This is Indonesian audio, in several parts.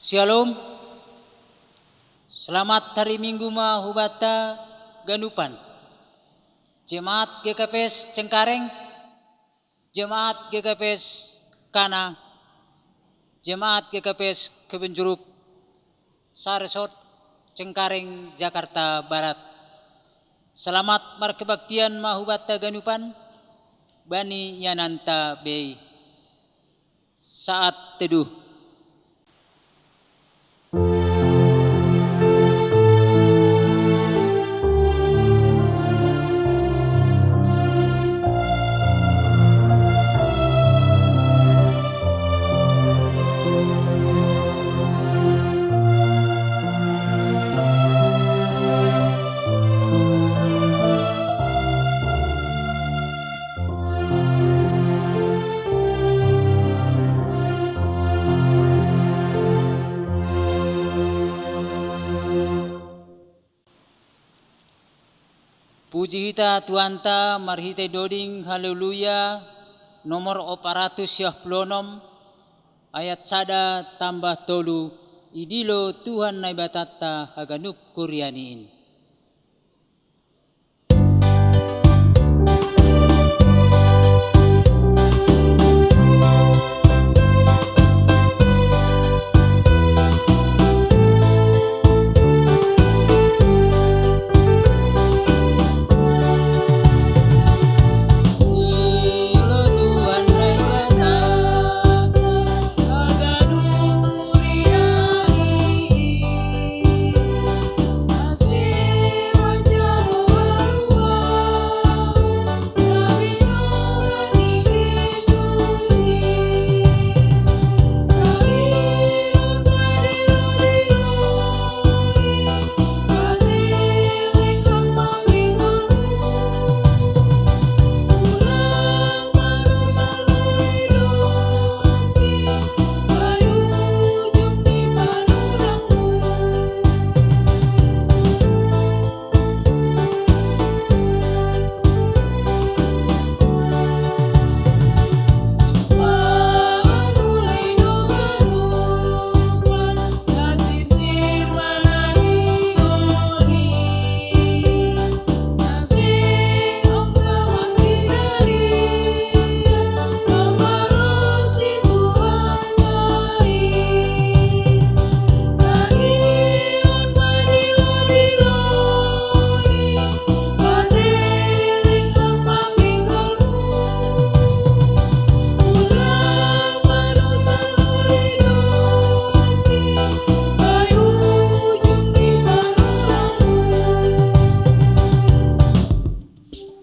Shalom. Selamat hari Minggu mahubata ganupan. Jemaat GKPS Cengkareng, Jemaat GKPS Kana, Jemaat GKPS Kebonjeruk, Saresot, Cengkareng, Jakarta Barat. Selamat markebaktian mahubata ganupan, Bani Yananta Bei. Saat teduh. Puji hita Tuanta marhite doding haleluya nomor 426 ayat sada tambah tolu idilo Tuhan naibatatta haganup kuryaniin.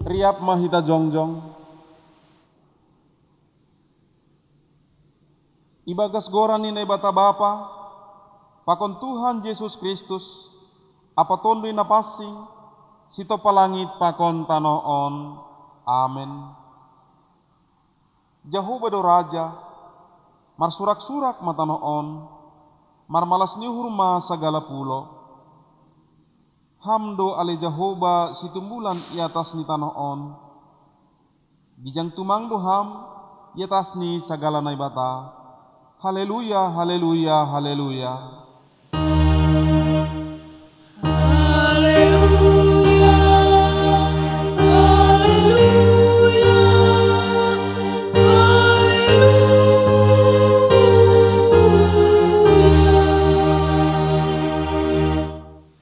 Riap mahita jongjong, ibagas goran ni bata bapa, pakon Tuhan Yesus Kristus, apa tondoi na passing, sito palangit pakon tanoon, amen. Jehovah do Raja, marsurak-surak matanoon, marmalas ni hurma sagala pulo, hamdo ale Jehovah situmbulan i atas ni tanoon. Bijang tumangdo ham i atas ni sagala naibata. Haleluya, haleluya, haleluya. Haleluya, haleluya,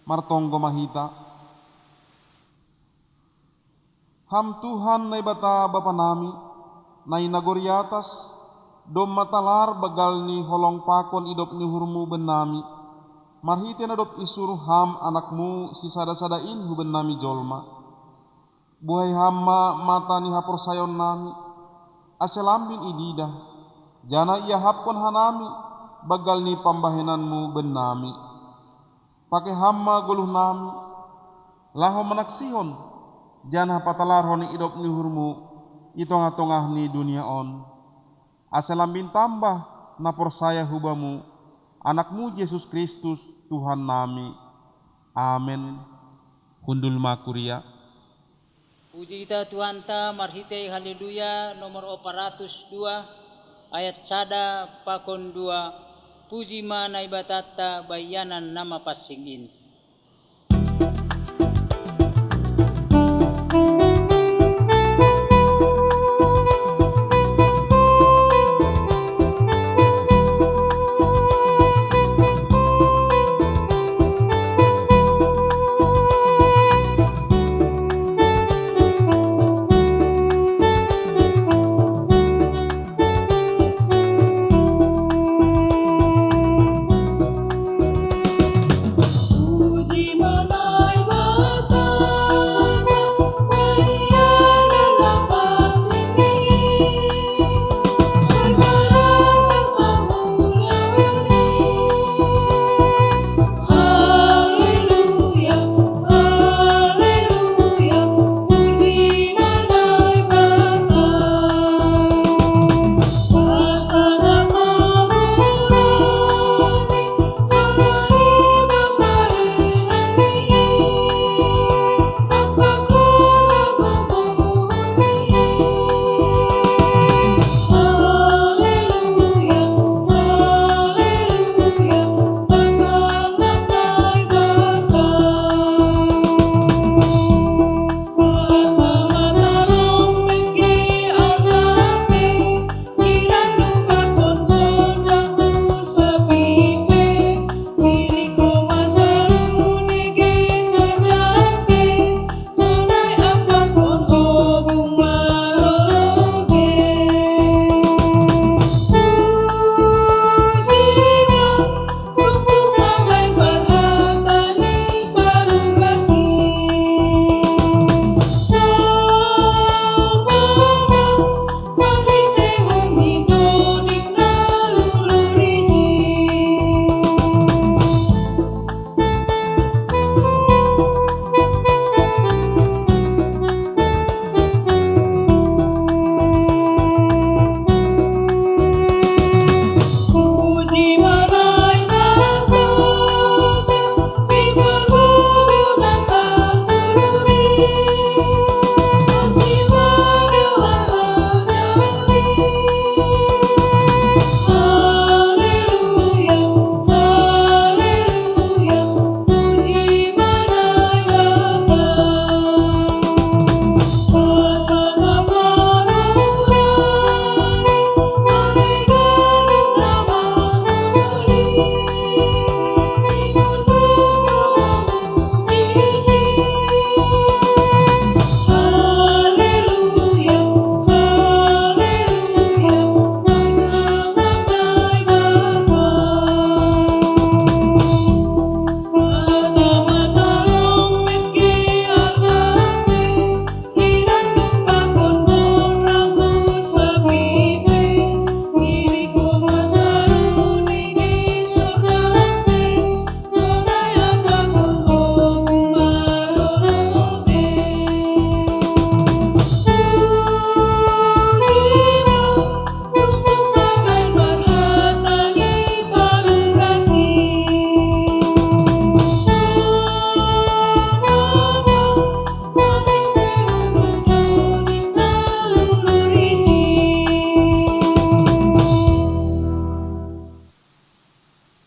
Martonggo mahita. Ham Tuhan naibata Bapa nami, nai nagoriatas, dom matalar bagal ni holong pakon idop ni hurmu benami. Marhite na dop isuru ham anakmu si sada-sadain huben nami jolma. Buhay hamma mata ni hapor sayon nami, aselambin idida, jana ia hapkon hanami, bagal ni pambahenanmu benami. Pakai hamma guluh nami, laho manaksihon, jana patalarhon idop ni hurmu, itongah-tongah ni dunia on. Aselambin tambah na persaya hubamu, anakmu Yesus Kristus Tuhan nami. Amen. Hundul makuria. Puji hita Tuanta marhite haleluya nomor 402 ayat sada pakon 2 puji mana ibatata bayanan nama pasingin.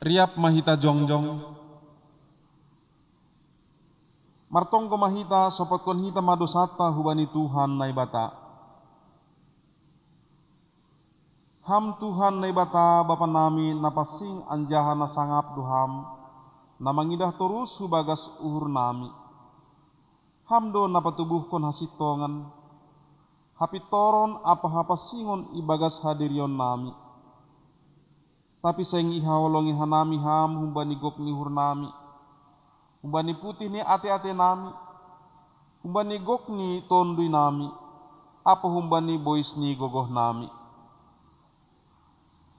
Riap mahita jongjong, martong ko mahita sopat kon hita madosata hubani Tuhan na ibata. Ham Tuhan na ibata Bapa namin napasing anjahan na sangap duham na mangidah terus hubagas uhur nami. Ham do napatubuh kon hasitongan, hapitoron apa hapasingon ibagas hadirion nami. Tapi sayang ihaolongi hanami ham humbani gok ni hurnami, humbani putih ni ate-ate nami, humbani gok ni tondui nami, apa humbani bois ni gogoh nami.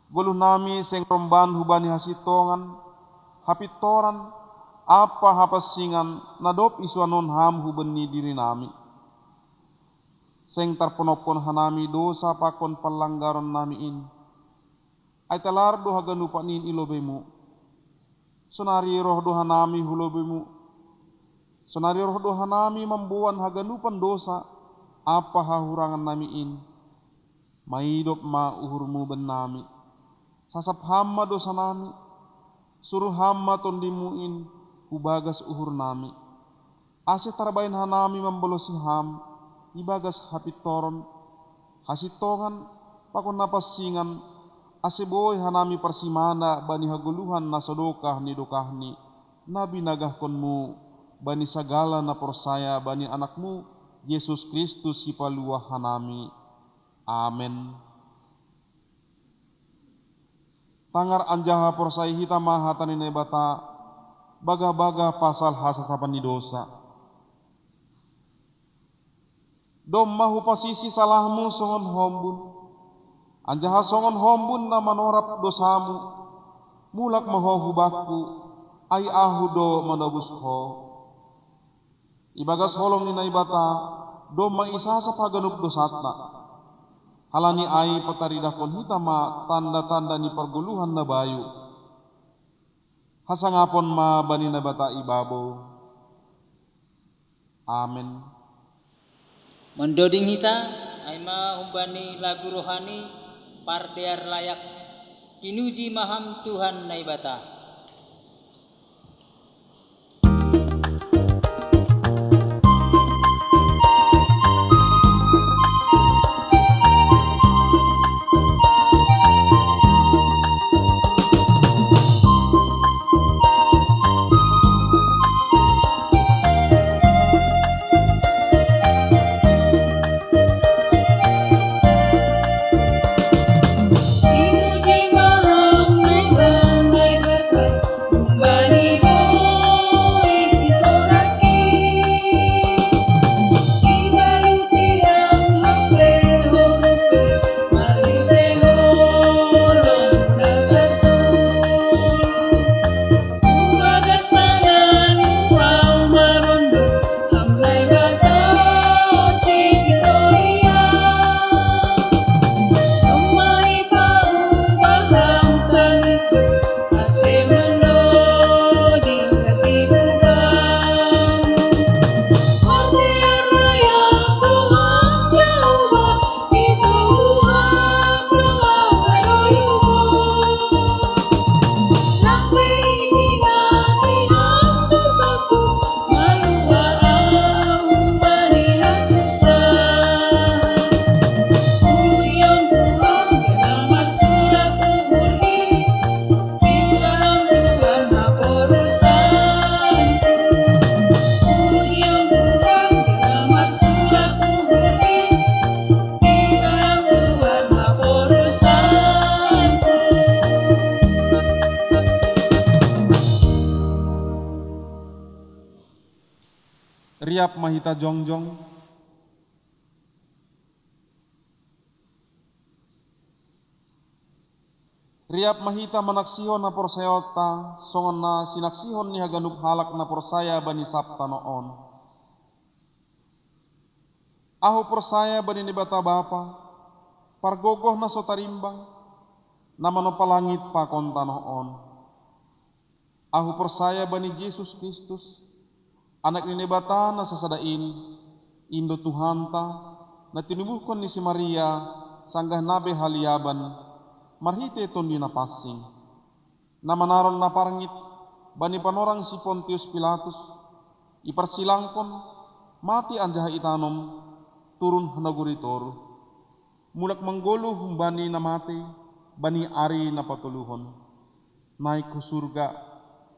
Goluh nami seng romban hubani hasitongan, hapitoran, apa hapasingan nadop isuanon ham hubani diri nami. Seng tarponopon hanami dosa pakon pelanggaran nami ini. Ay talar doha ganupa nin ilobemu. Sonari roh doha nami hulobemu. Sonari roh doha nami membuan haganupan dosa. Apa hahurangan nami in. Maidop ma uhurmu ben nami. Sasap hama dosa nami, suruh hama tondimuin ubagas uhur nami. Ase tarbain hanami membolosi ham, ibagas hapitoron, hasitongan pakon napasingan, ase boy hanami persimana bani haguluhan na sodokah ni dokahni, nabi nagahkonmu bani sagala na persaya bani anakmu, Yesus Kristus si paluah hanami. Amen. Tangar anjaha persai hita mahatan ni bata, baga-baga pasal hasasapan ni dosa. Dom mahu pasisi salahmu songon hombun, anjaha songon hombun na manorap dosamu, mulak mahohu bakku, ay ahu do manobus ho. Ibagas holong ni naibata, dom maisasa paganup dosatna. Halani ay pataridakon hitama tanda-tanda ni perguluhan na bayu. Hasangapon ma bani na bata ibabaw. Amen. Mendoding hita ay mahumbani lagu rohani pardear layak pinuji maham Tuhan naibata. Riap mahita jongjong, riap mahita manaksihon na porsayota, songon na sinaksihon ni haganup halak na porsaya bani sabta noon. Aho porsaya bani ni bata bapa, pargogoh na sotarimbang, na manopalangit pa konta noon. Aho porsaya bani Yesus Kristus, anak ni bata na sasadain, indo Tuhanta, na tinubuhkon ni si Maria, sanggah nabe haliaban, marhite ton ni napasing. Na manaron na parangit, bani panorang si Pontius Pilatus, iparsilangkon, mati anjaha itanom, turun hanaguritor. Mulak manggolo humbani na mati, bani ari na patuluhon. Naik ku surga,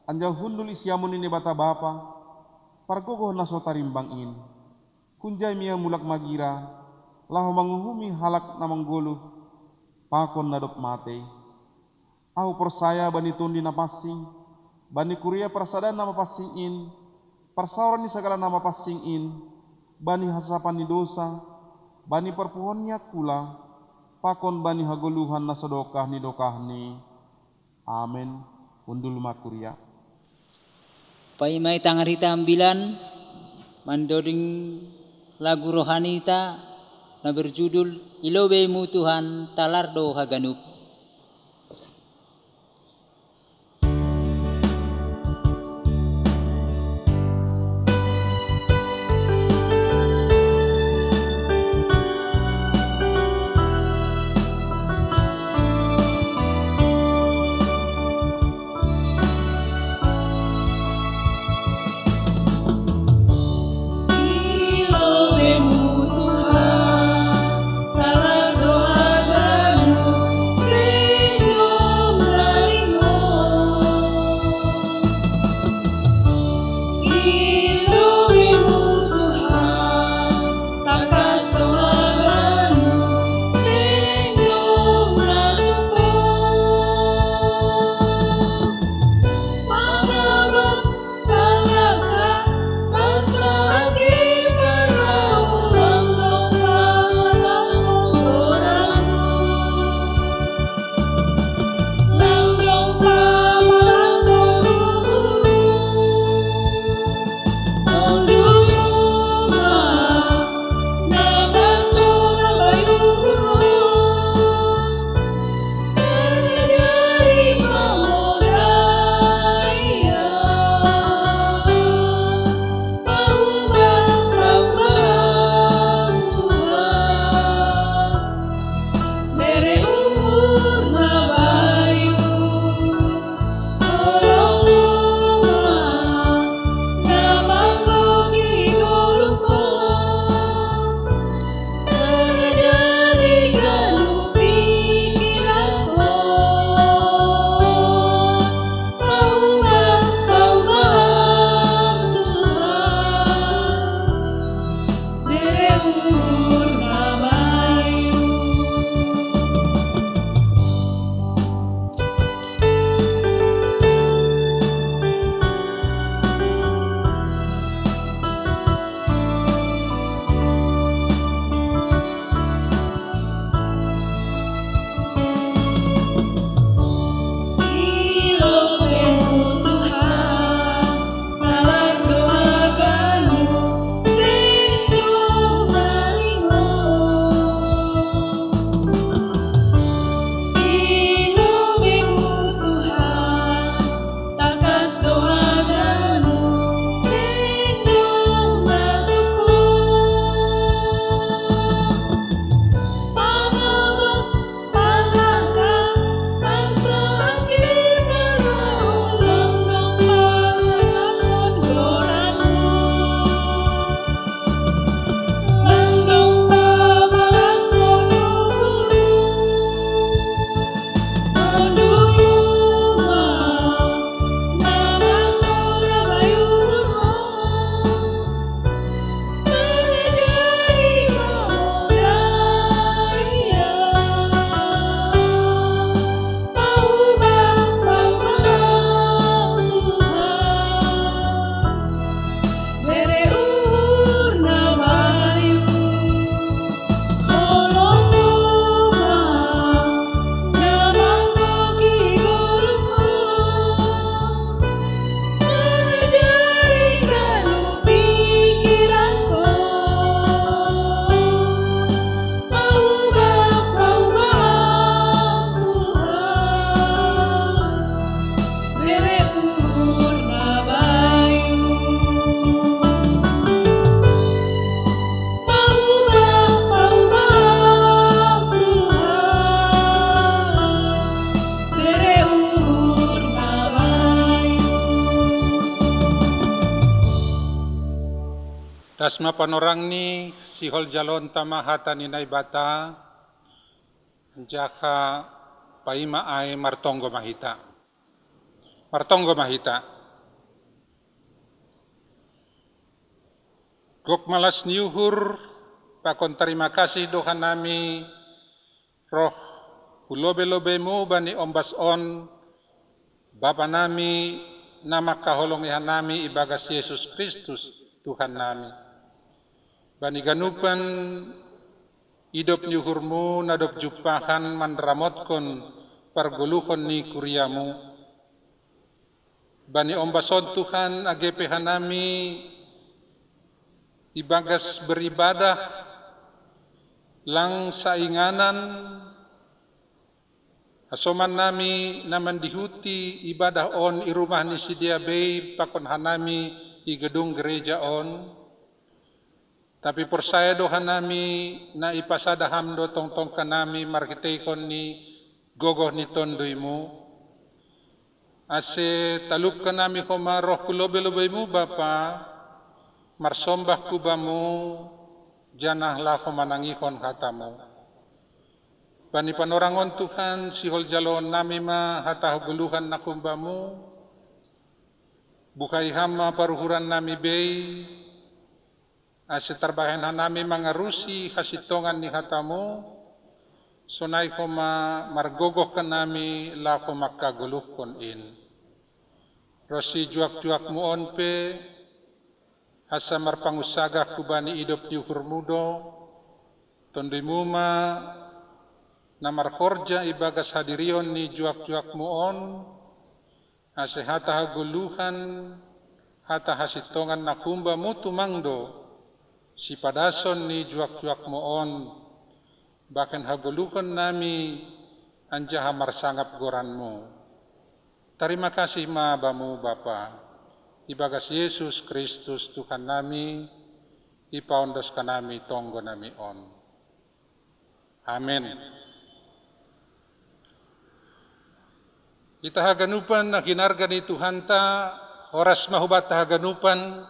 anjaha hundul isyamun ni bata bapa, pargogoh na sotarimbangin, kunjay miya mulak magira, laho manguhumi halak na mangguluh, pakon na dop mate. Aho persaya bani tundi na passing, bani kuria persadan na mapassingin, parsauran ni segala na mapassingin, bani hasapan ni dosa, bani perpuhonnya kula, pakon bani haguluhan na sodokah ni dokahni. Amen. Undul makuria. Paimai tangar hita ambilan mandoding lagu rohani hita na berjudul Ilobemu Tuhan talardo haganup. Tasma panorang ni sihol jalon tama hata ni naibata jaka paima ay martonggo mahita. Martonggo mahita. Gok malas niuhur pakon terima kasih doha nami roh ulobe-lobe mu bani ombas on Bapa nami nama kaholongihan nami ibagas Yesus Kristus Tuhan nami. Bani ganupan idop nyuhurmu nadop jupahan mandramotkon parguluhon ni kuriamu. Bani ombason Tuhan agepehan nami ibagas beribadah lang sainganan asoman nami naman dihuti ibadah on irumah ni sidia bay pakon hanami i gedung gereja on. Tapi persaya dohan nami na ipasadaham do tong-tong kanami markitekon ni gogoh ni tondoimu. Ase talup kanami homa roh kulobe-lobeimu Bapa, marsombah kubamu, janahlah homanangihon hatamu. Bani panorangon Tuhan sihol jalon nami ma hatah guluhan nakumbamu, bukai hama paruhuran nami bay, ase terbahen hanami mangarusi hasitongan ni hatamu, sonai koma margogoh kanami la koma kaguluh kon in. Rosi juak-juak mu onpe, asa marpangusagah kubani idop diukur mudo, tondoi muma namar horja ibagas hadirion ni juak-juak mu on, ase hata haguluhan, hata hasitongan nakumba mutu mangdo, si padason ni juak-juak moon, bahkan hagulukan nami anjaha marsangap goranmu. Terima kasih mabamu Bapa, ibagas Yesus Kristus Tuhan nami, ipaondoskan nami tonggo nami on. Amin. Ita haganupan na kinarga ni Tuhan ta, oras mahubat haganupan,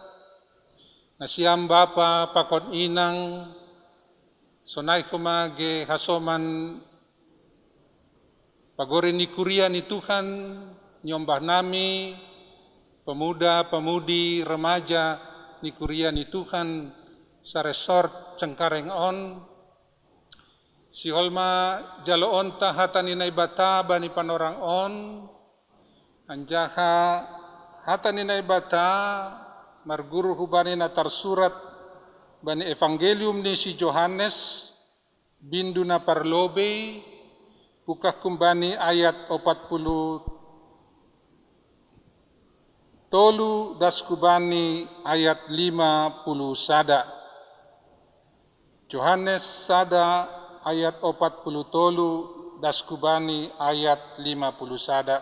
na siyam Bapa pakon inang sonay kumage hasoman pagorin ni kuria ni Tuhan nyombah nami pemuda pemudi remaja ni kuria ni Tuhan sa resort Cengkareng on si holma jalo onta hata ni naibata bani panorang on anjaha hata ni naibata marguru hubani na tarsurat bani evangelium ni si Johannes bindu na parlobe buka kumbani ayat 40 tolu das kubani ayat 50 sada. Johannes sada ayat 40 tolu das kubani ayat 50 sada.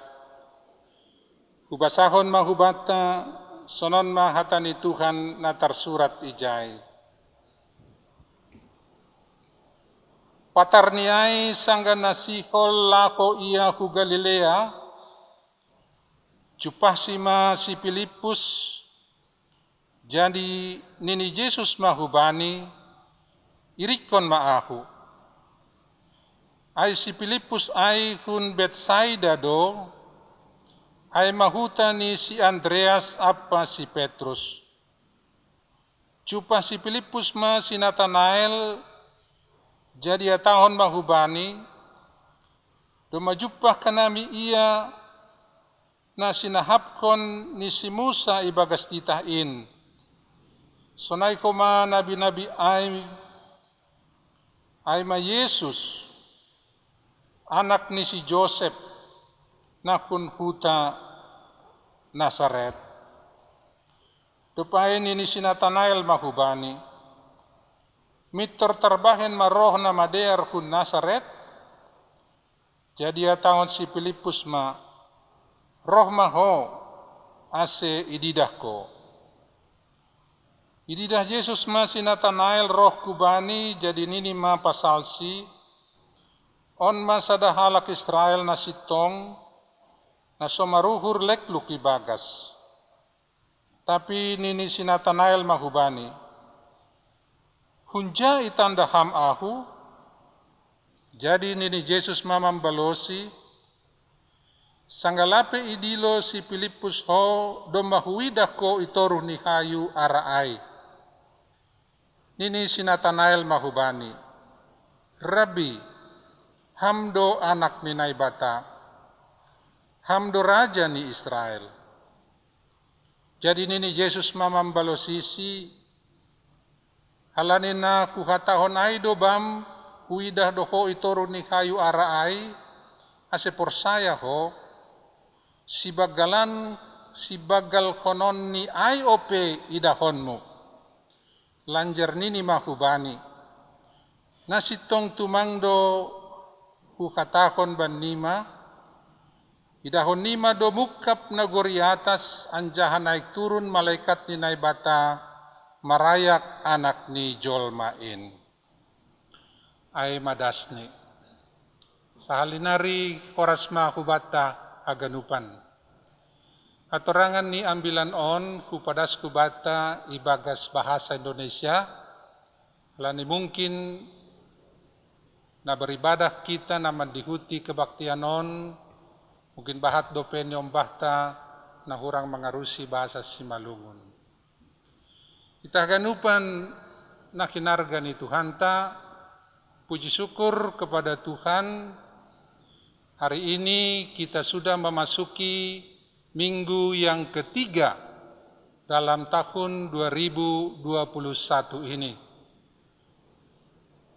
Hubasahon mahubata sonon mahatani Tuhan na tarsurat ijai. Patarniai sangga nasihol lako ia hu Galilea, jupah si Filipus, jadi nini Yesus mahubani, irikon maahu. Ai si Filipus ai hun Betsaida do, ay mahuta ni si Andreas apa si Petrus. Cupa si Filipus ma si Nathanael jadi tahun mahubani. Domajupah kanami ia na sinahapkon ni si Musa ibagas titahin. Sonay ko ma nabi-nabi ay ma Yesus anak ni si Joseph na kunhuta Nazaret. Tupain ini si Nathanael mahubani. Mitor terbahen maroh na madear kun Nazaret. Jadi tahun si Filipus ma roh maho ase ididah ko. Ididah Yesus ma si Nathanael roh kubani jadi nini ma pasalsi. On ma sadahalak Israel na sitong na somaruhur lekluk ibagas. Tapi nini si Nathanael mahubani, hunja itanda ham ahu, jadi nini Jesus mamam balosi, sanggalape idilo si Filipus ho domahuidah ko itoruh ni hayu araay. Nini si Nathanael mahubani, Rabbi, hamdo anak ni Naibata, hamdo raja ni Israel. Jadi nini Jesus mamam balosisi, halanina kuhatahon ay dobam, huidah doho itoruh ni hayu araay, ase porsaya ho, si bagal konon ni ay ope idahonmu. Lanjar nini mahubani, nasitong tumangdo hukatakon ban nima, idahon nima do mukap nagori atas anjahan naik turun malaikat ni Naibata marayak anak ni Jolmain. Ay madasni. Sahalinari koras mahubata aganupan. Atorangan ni ambilan on kupadas kubata ibagas bahasa Indonesia. Lani mungkin na beribadah kita na mendihuti kebaktian on, mungkin bahat dopen yang bahta na hurang mengarusi bahasa Simalungun. Kita ganupan na kinarga ni Tuhan ta, puji syukur kepada Tuhan. Hari ini kita sudah memasuki minggu yang ketiga dalam tahun 2021 ini.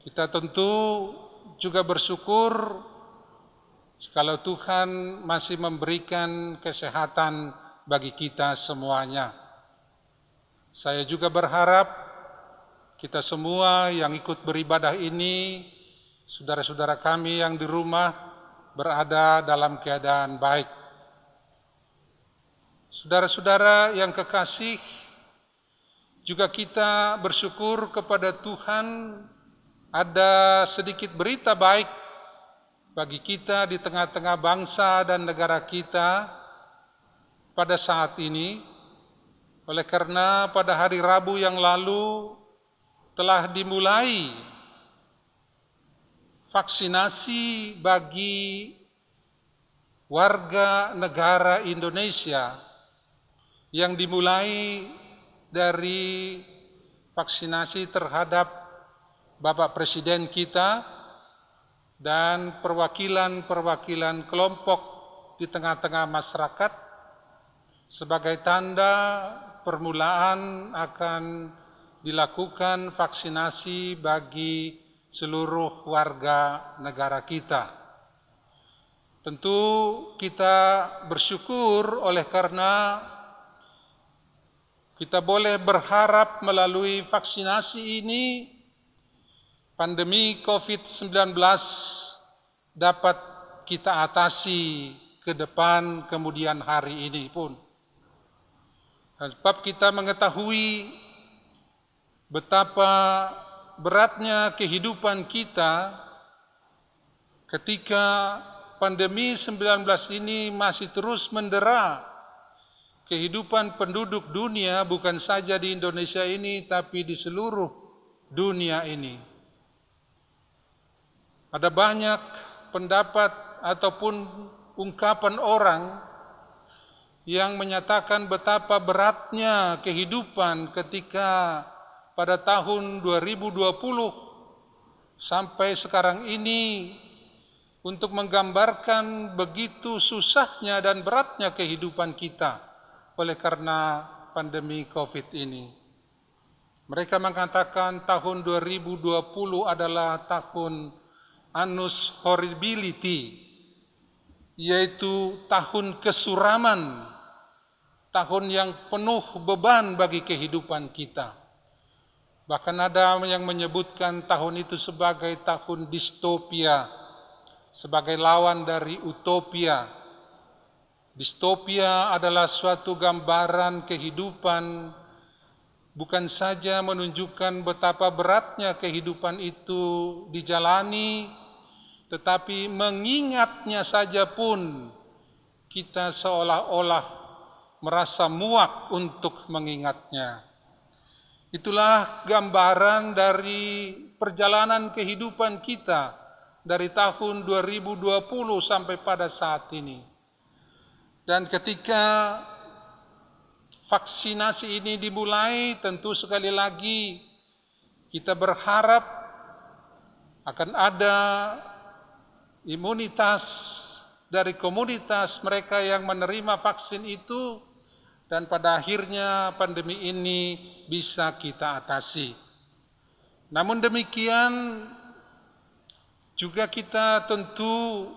Kita tentu juga bersyukur kalau Tuhan masih memberikan kesehatan bagi kita semuanya. Saya juga berharap kita semua yang ikut beribadah ini, saudara-saudara kami yang di rumah berada dalam keadaan baik. Saudara-saudara yang kekasih, juga kita bersyukur kepada Tuhan ada sedikit berita baik bagi kita di tengah-tengah bangsa dan negara kita pada saat ini. Oleh karena pada hari Rabu yang lalu telah dimulai vaksinasi bagi warga negara Indonesia yang dimulai dari vaksinasi terhadap Bapak Presiden kita dan perwakilan-perwakilan kelompok di tengah-tengah masyarakat sebagai tanda permulaan akan dilakukan vaksinasi bagi seluruh warga negara kita. Tentu kita bersyukur oleh karena kita boleh berharap melalui vaksinasi ini pandemi COVID-19 dapat kita atasi ke depan kemudian hari ini pun. Sebab kita mengetahui betapa beratnya kehidupan kita ketika pandemi 19 ini masih terus mendera kehidupan penduduk dunia, bukan saja di Indonesia ini, tapi di seluruh dunia ini. Ada banyak pendapat ataupun ungkapan orang yang menyatakan betapa beratnya kehidupan ketika pada tahun 2020 sampai sekarang ini untuk menggambarkan begitu susahnya dan beratnya kehidupan kita oleh karena pandemi COVID ini. Mereka mengatakan tahun 2020 adalah tahun annus horribility, yaitu tahun kesuraman, tahun yang penuh beban bagi kehidupan kita. Bahkan ada yang menyebutkan tahun itu sebagai tahun distopia, sebagai lawan dari utopia. Distopia adalah suatu gambaran kehidupan, bukan saja menunjukkan betapa beratnya kehidupan itu dijalani, tetapi mengingatnya saja pun kita seolah-olah merasa muak untuk mengingatnya. Itulah gambaran dari perjalanan kehidupan kita dari tahun 2020 sampai pada saat ini. Dan ketika vaksinasi ini dimulai, tentu sekali lagi kita berharap akan ada imunitas dari komunitas mereka yang menerima vaksin itu, dan pada akhirnya pandemi ini bisa kita atasi. Namun demikian juga kita tentu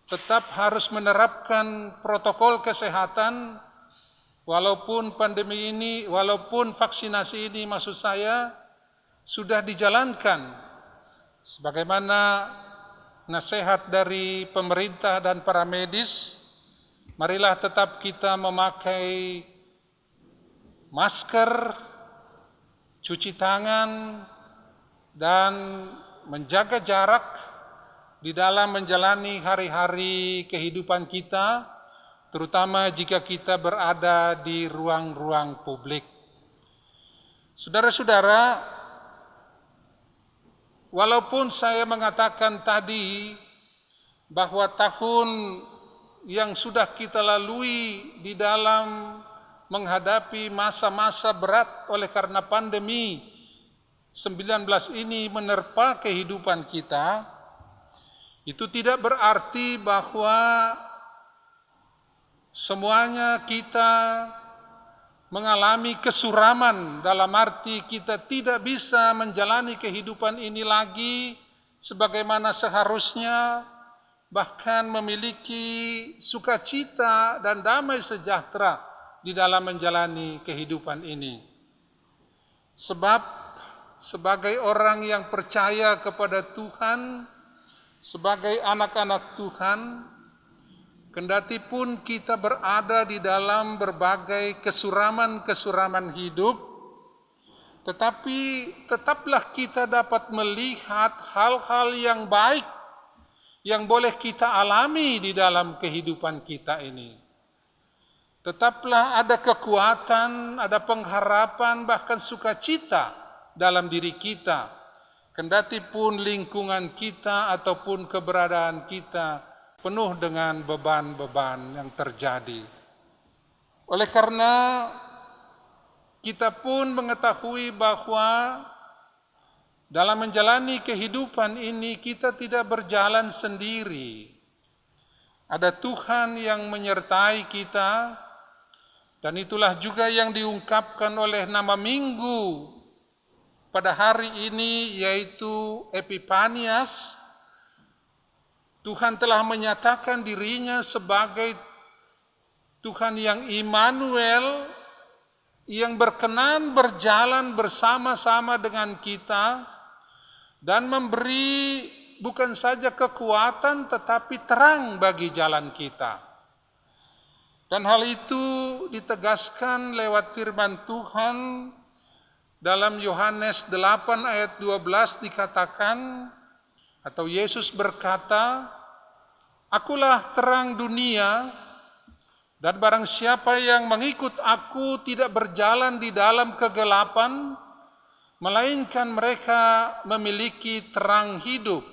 tetap harus menerapkan protokol kesehatan walaupun pandemi ini, walaupun vaksinasi ini maksud saya sudah dijalankan sebagaimana nasihat dari pemerintah dan para medis. Marilah tetap kita memakai masker, cuci tangan, dan menjaga jarak di dalam menjalani hari-hari kehidupan kita, terutama jika kita berada di ruang-ruang publik. Saudara-saudara, walaupun saya mengatakan tadi bahwa tahun yang sudah kita lalui di dalam menghadapi masa-masa berat oleh karena pandemi 19 ini menerpa kehidupan kita, itu tidak berarti bahwa semuanya kita mengalami kesuraman, dalam arti kita tidak bisa menjalani kehidupan ini lagi sebagaimana seharusnya, bahkan memiliki sukacita dan damai sejahtera di dalam menjalani kehidupan ini. Sebab sebagai orang yang percaya kepada Tuhan, sebagai anak-anak Tuhan, kendati pun kita berada di dalam berbagai kesuraman-kesuraman hidup, tetapi tetaplah kita dapat melihat hal-hal yang baik yang boleh kita alami di dalam kehidupan kita ini. Tetaplah ada kekuatan, ada pengharapan, bahkan sukacita dalam diri kita, kendati pun lingkungan kita ataupun keberadaan kita penuh dengan beban-beban yang terjadi. Oleh karena kita pun mengetahui bahwa dalam menjalani kehidupan ini kita tidak berjalan sendiri. Ada Tuhan yang menyertai kita, dan itulah juga yang diungkapkan oleh nama minggu pada hari ini, yaitu Epifanias. Tuhan telah menyatakan dirinya sebagai Tuhan yang Immanuel, yang berkenan berjalan bersama-sama dengan kita dan memberi bukan saja kekuatan tetapi terang bagi jalan kita. Dan hal itu ditegaskan lewat firman Tuhan dalam Yohanes 8 ayat 12 dikatakan, atau Yesus berkata, "Akulah terang dunia, dan barang siapa yang mengikut aku tidak berjalan di dalam kegelapan, melainkan mereka memiliki terang hidup."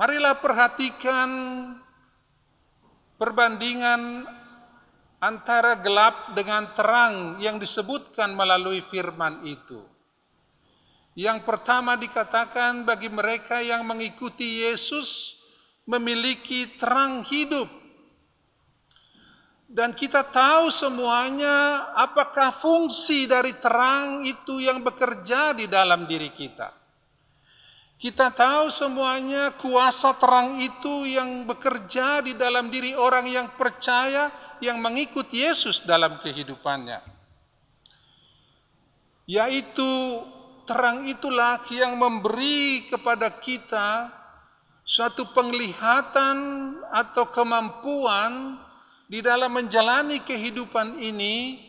Marilah perhatikan perbandingan antara gelap dengan terang yang disebutkan melalui firman itu. Yang pertama dikatakan bagi mereka yang mengikuti Yesus memiliki terang hidup. Dan kita tahu semuanya apakah fungsi dari terang itu yang bekerja di dalam diri kita. Kita tahu semuanya kuasa terang itu yang bekerja di dalam diri orang yang percaya, yang mengikut Yesus dalam kehidupannya. Yaitu terang itulah yang memberi kepada kita suatu penglihatan atau kemampuan di dalam menjalani kehidupan ini,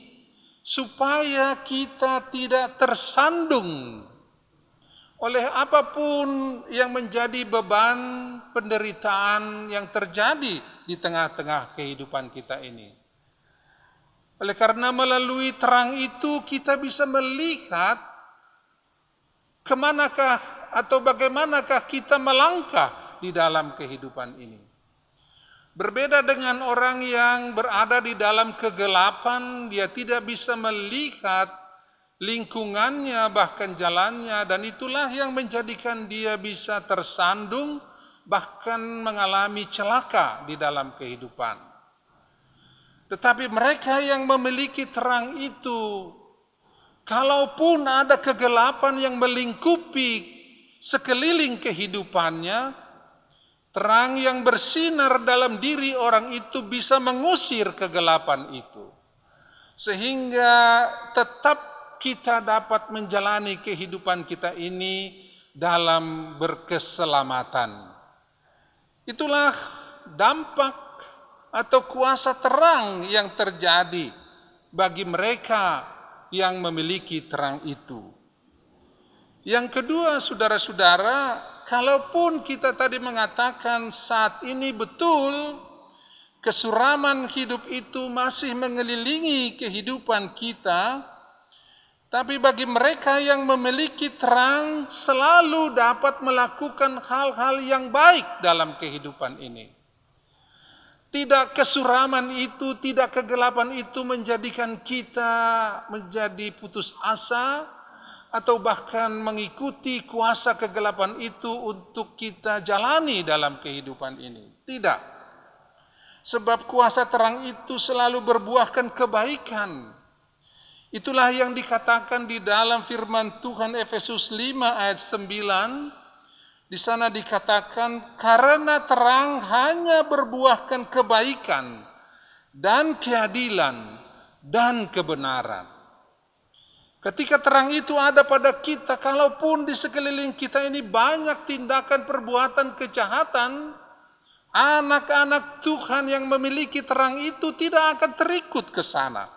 supaya kita tidak tersandung oleh apapun yang menjadi beban penderitaan yang terjadi di tengah-tengah kehidupan kita ini. Oleh karena melalui terang itu kita bisa melihat kemanakah atau bagaimanakah kita melangkah di dalam kehidupan ini. Berbeda dengan orang yang berada di dalam kegelapan, dia tidak bisa melihat lingkungannya, bahkan jalannya, dan itulah yang menjadikan dia bisa tersandung, bahkan mengalami celaka di dalam kehidupan. Tetapi mereka yang memiliki terang itu, kalaupun ada kegelapan yang melingkupi sekeliling kehidupannya, terang yang bersinar dalam diri orang itu bisa mengusir kegelapan itu. Sehingga tetap kita dapat menjalani kehidupan kita ini dalam berkeselamatan. Itulah dampak atau kuasa terang yang terjadi bagi mereka yang memiliki terang itu. Yang kedua, saudara-saudara, kalaupun kita tadi mengatakan saat ini betul kesuraman hidup itu masih mengelilingi kehidupan kita, tapi bagi mereka yang memiliki terang selalu dapat melakukan hal-hal yang baik dalam kehidupan ini. Tidak kesuraman itu, tidak kegelapan itu menjadikan kita menjadi putus asa atau bahkan mengikuti kuasa kegelapan itu untuk kita jalani dalam kehidupan ini. Tidak. Sebab kuasa terang itu selalu berbuahkan kebaikan. Itulah yang dikatakan di dalam firman Tuhan Efesus 5 ayat 9. Di sana dikatakan, karena terang hanya berbuahkan kebaikan dan keadilan dan kebenaran. Ketika terang itu ada pada kita, kalaupun di sekeliling kita ini banyak tindakan perbuatan kejahatan, anak-anak Tuhan yang memiliki terang itu tidak akan terikut ke sana.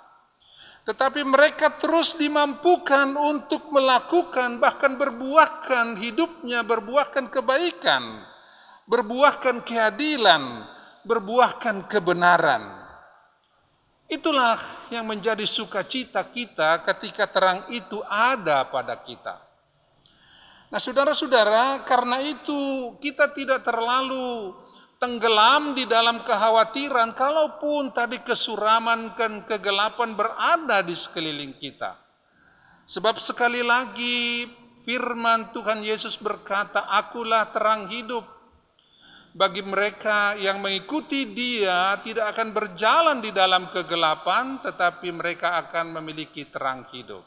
Tetapi mereka terus dimampukan untuk melakukan, bahkan berbuahkan hidupnya, berbuahkan kebaikan, berbuahkan keadilan, berbuahkan kebenaran. Itulah yang menjadi sukacita kita ketika terang itu ada pada kita. Nah, saudara-saudara, karena itu kita tidak terlalu tenggelam di dalam kekhawatiran kalaupun tadi kesuraman dan kegelapan berada di sekeliling kita. Sebab sekali lagi firman Tuhan Yesus berkata, akulah terang hidup. Bagi mereka yang mengikuti Dia tidak akan berjalan di dalam kegelapan, tetapi mereka akan memiliki terang hidup.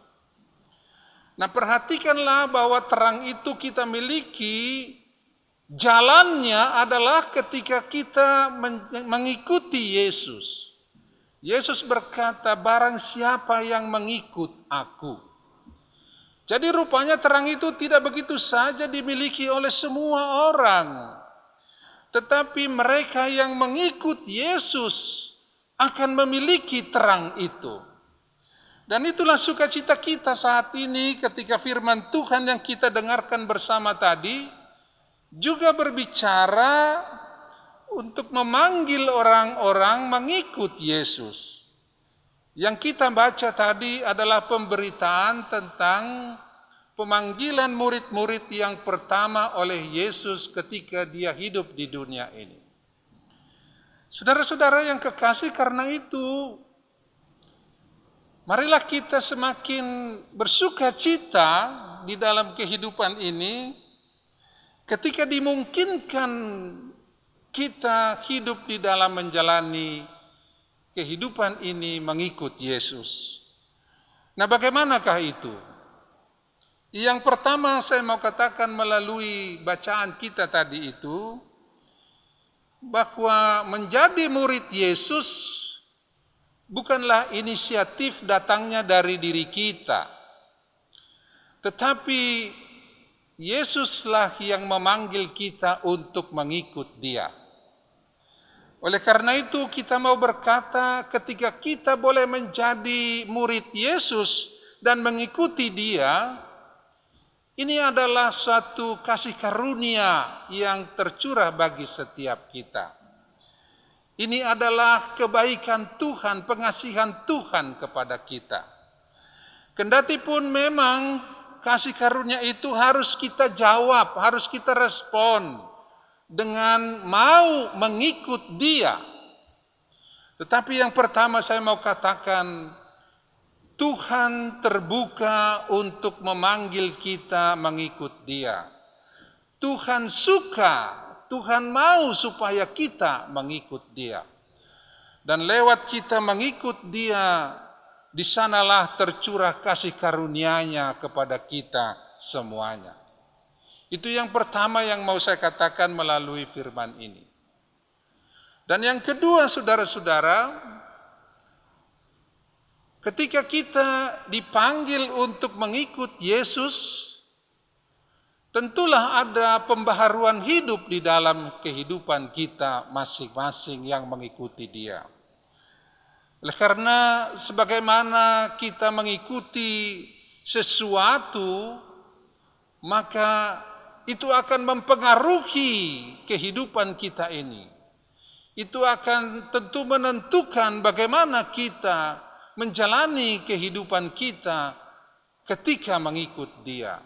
Nah, perhatikanlah bahwa terang itu kita miliki. Jalannya adalah ketika kita mengikuti Yesus. Yesus berkata, barang siapa yang mengikut aku. Jadi rupanya terang itu tidak begitu saja dimiliki oleh semua orang. Tetapi mereka yang mengikut Yesus akan memiliki terang itu. Dan itulah sukacita kita saat ini ketika firman Tuhan yang kita dengarkan bersama tadi juga berbicara untuk memanggil orang-orang mengikut Yesus. Yang kita baca tadi adalah pemberitaan tentang pemanggilan murid-murid yang pertama oleh Yesus ketika Dia hidup di dunia ini. Saudara-saudara yang kekasih, karena itu marilah kita semakin bersuka cita di dalam kehidupan ini ketika dimungkinkan kita hidup di dalam menjalani kehidupan ini mengikut Yesus. Nah, bagaimanakah itu? Yang pertama saya mau katakan melalui bacaan kita tadi itu, bahwa menjadi murid Yesus bukanlah inisiatif datangnya dari diri kita, tetapi Yesuslah yang memanggil kita untuk mengikut Dia. Oleh karena itu kita mau berkata, ketika kita boleh menjadi murid Yesus dan mengikuti Dia, ini adalah suatu kasih karunia yang tercurah bagi setiap kita. Ini adalah kebaikan Tuhan, pengasihan Tuhan kepada kita. Kendati pun memang kasih karunia itu harus kita jawab, harus kita respon dengan mau mengikut Dia. Tetapi yang pertama saya mau katakan, Tuhan terbuka untuk memanggil kita mengikut Dia. Tuhan suka, Tuhan mau supaya kita mengikut Dia. Dan lewat kita mengikut Dia, di sanalah tercurah kasih karunia-Nya kepada kita semuanya. Itu yang pertama yang mau saya katakan melalui firman ini. Dan yang kedua, saudara-saudara, ketika kita dipanggil untuk mengikut Yesus, tentulah ada pembaharuan hidup di dalam kehidupan kita masing-masing yang mengikuti Dia. Oleh karena sebagaimana kita mengikuti sesuatu, maka itu akan mempengaruhi kehidupan kita ini. Itu akan tentu menentukan bagaimana kita menjalani kehidupan kita ketika mengikut Dia.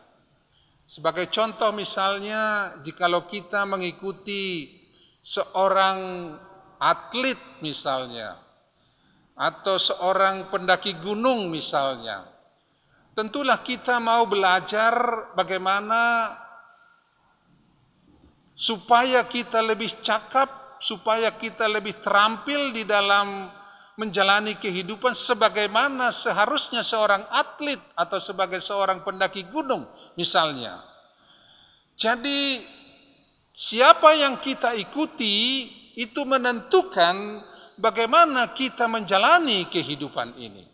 Sebagai contoh misalnya, jikalau kita mengikuti seorang atlet misalnya, atau seorang pendaki gunung misalnya, tentulah kita mau belajar bagaimana supaya kita lebih cakap, supaya kita lebih terampil di dalam menjalani kehidupan sebagaimana seharusnya seorang atlet atau sebagai seorang pendaki gunung misalnya. Jadi siapa yang kita ikuti itu menentukan bagaimana kita menjalani kehidupan ini.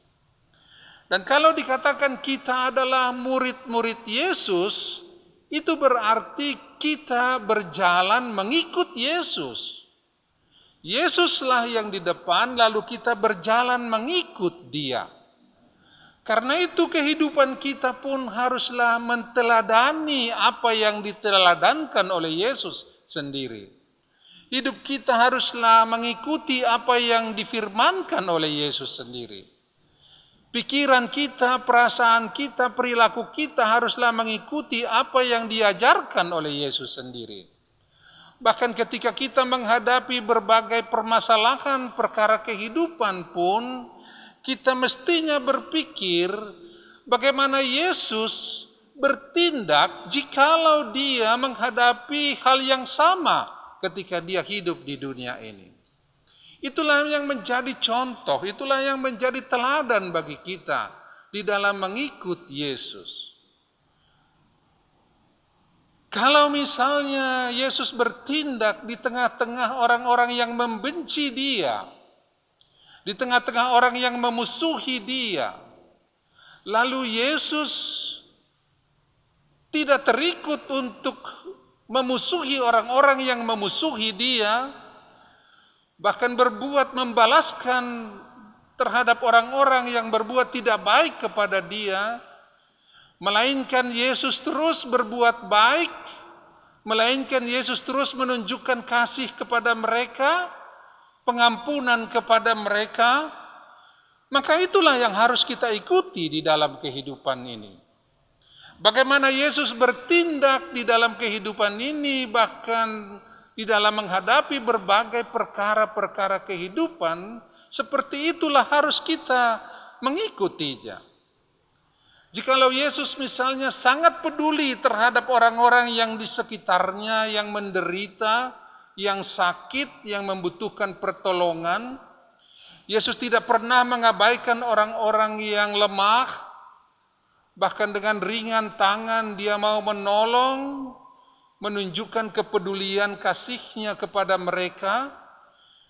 Dan kalau dikatakan kita adalah murid-murid Yesus, itu berarti kita berjalan mengikut Yesus. Yesuslah yang di depan, lalu kita berjalan mengikut Dia. Karena itu kehidupan kita pun haruslah menteladani apa yang diteladankan oleh Yesus sendiri. Hidup kita haruslah mengikuti apa yang difirmankan oleh Yesus sendiri. Pikiran kita, perasaan kita, perilaku kita haruslah mengikuti apa yang diajarkan oleh Yesus sendiri. Bahkan ketika kita menghadapi berbagai permasalahan perkara kehidupan pun, kita mestinya berpikir bagaimana Yesus bertindak jikalau Dia menghadapi hal yang sama ketika Dia hidup di dunia ini. Itulah yang menjadi contoh, itulah yang menjadi teladan bagi kita di dalam mengikut Yesus. Kalau misalnya Yesus bertindak di tengah-tengah orang-orang yang membenci Dia, di tengah-tengah orang yang memusuhi Dia, lalu Yesus tidak terikut untuk memusuhi orang-orang yang memusuhi Dia, bahkan berbuat membalaskan terhadap orang-orang yang berbuat tidak baik kepada Dia, melainkan Yesus terus berbuat baik, melainkan Yesus terus menunjukkan kasih kepada mereka, pengampunan kepada mereka, maka itulah yang harus kita ikuti di dalam kehidupan ini. Bagaimana Yesus bertindak di dalam kehidupan ini, bahkan di dalam menghadapi berbagai perkara-perkara kehidupan, seperti itulah harus kita mengikutinya. Jikalau Yesus misalnya sangat peduli terhadap orang-orang yang di sekitarnya, yang menderita, yang sakit, yang membutuhkan pertolongan, Yesus tidak pernah mengabaikan orang-orang yang lemah, bahkan dengan ringan tangan Dia mau menolong, menunjukkan kepedulian kasih-Nya kepada mereka.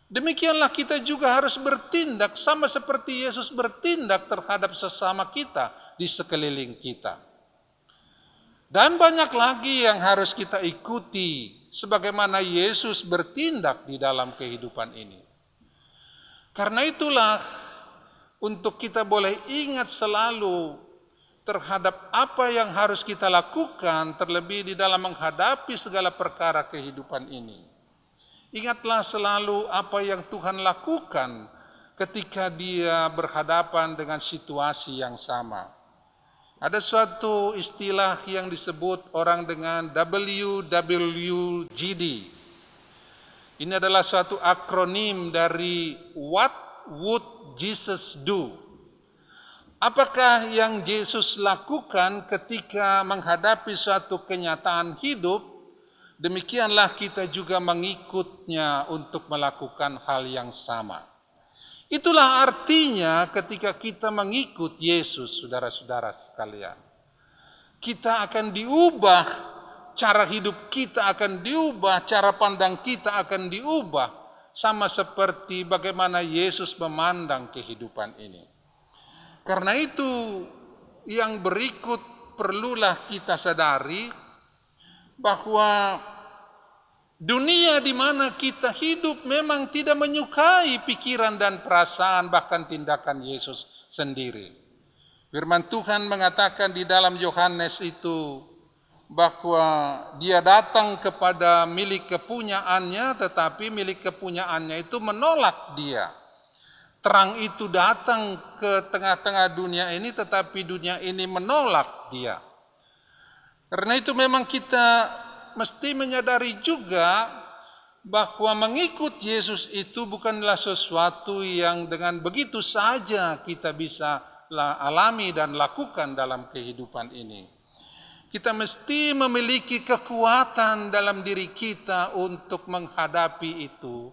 Demikianlah kita juga harus bertindak sama seperti Yesus bertindak terhadap sesama kita di sekeliling kita. Dan banyak lagi yang harus kita ikuti sebagaimana Yesus bertindak di dalam kehidupan ini. Karena itulah untuk kita boleh ingat selalu terhadap apa yang harus kita lakukan terlebih di dalam menghadapi segala perkara kehidupan ini. Ingatlah selalu apa yang Tuhan lakukan ketika dia berhadapan dengan situasi yang sama. Ada suatu istilah yang disebut orang dengan WWJD. Ini adalah suatu akronim dari What Would Jesus Do? Apakah yang Yesus lakukan ketika menghadapi suatu kenyataan hidup, demikianlah kita juga mengikutnya untuk melakukan hal yang sama. Itulah artinya ketika kita mengikut Yesus, saudara-saudara sekalian. Kita akan diubah, cara hidup kita akan diubah, cara pandang kita akan diubah. Sama seperti bagaimana Yesus memandang kehidupan ini. Karena itu yang berikut perlulah kita sadari bahwa dunia di mana kita hidup memang tidak menyukai pikiran dan perasaan bahkan tindakan Yesus sendiri. Firman Tuhan mengatakan di dalam Yohanes itu bahwa dia datang kepada milik kepunyaannya, tetapi milik kepunyaannya itu menolak dia. Terang itu datang ke tengah-tengah dunia ini, tetapi dunia ini menolak dia. Karena itu memang kita mesti menyadari juga bahwa mengikut Yesus itu bukanlah sesuatu yang dengan begitu saja kita bisa alami dan lakukan dalam kehidupan ini. Kita mesti memiliki kekuatan dalam diri kita untuk menghadapi itu,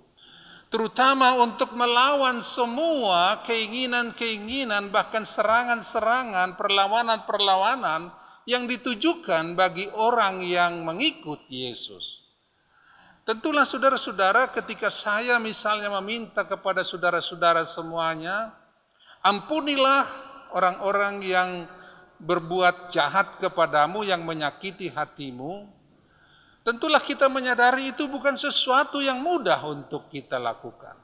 terutama untuk melawan semua keinginan-keinginan, bahkan serangan-serangan, perlawanan-perlawanan yang ditujukan bagi orang yang mengikut Yesus. Tentulah saudara-saudara, ketika saya misalnya meminta kepada saudara-saudara semuanya, ampunilah orang-orang yang berbuat jahat kepadamu, yang menyakiti hatimu. Tentulah kita menyadari itu bukan sesuatu yang mudah untuk kita lakukan.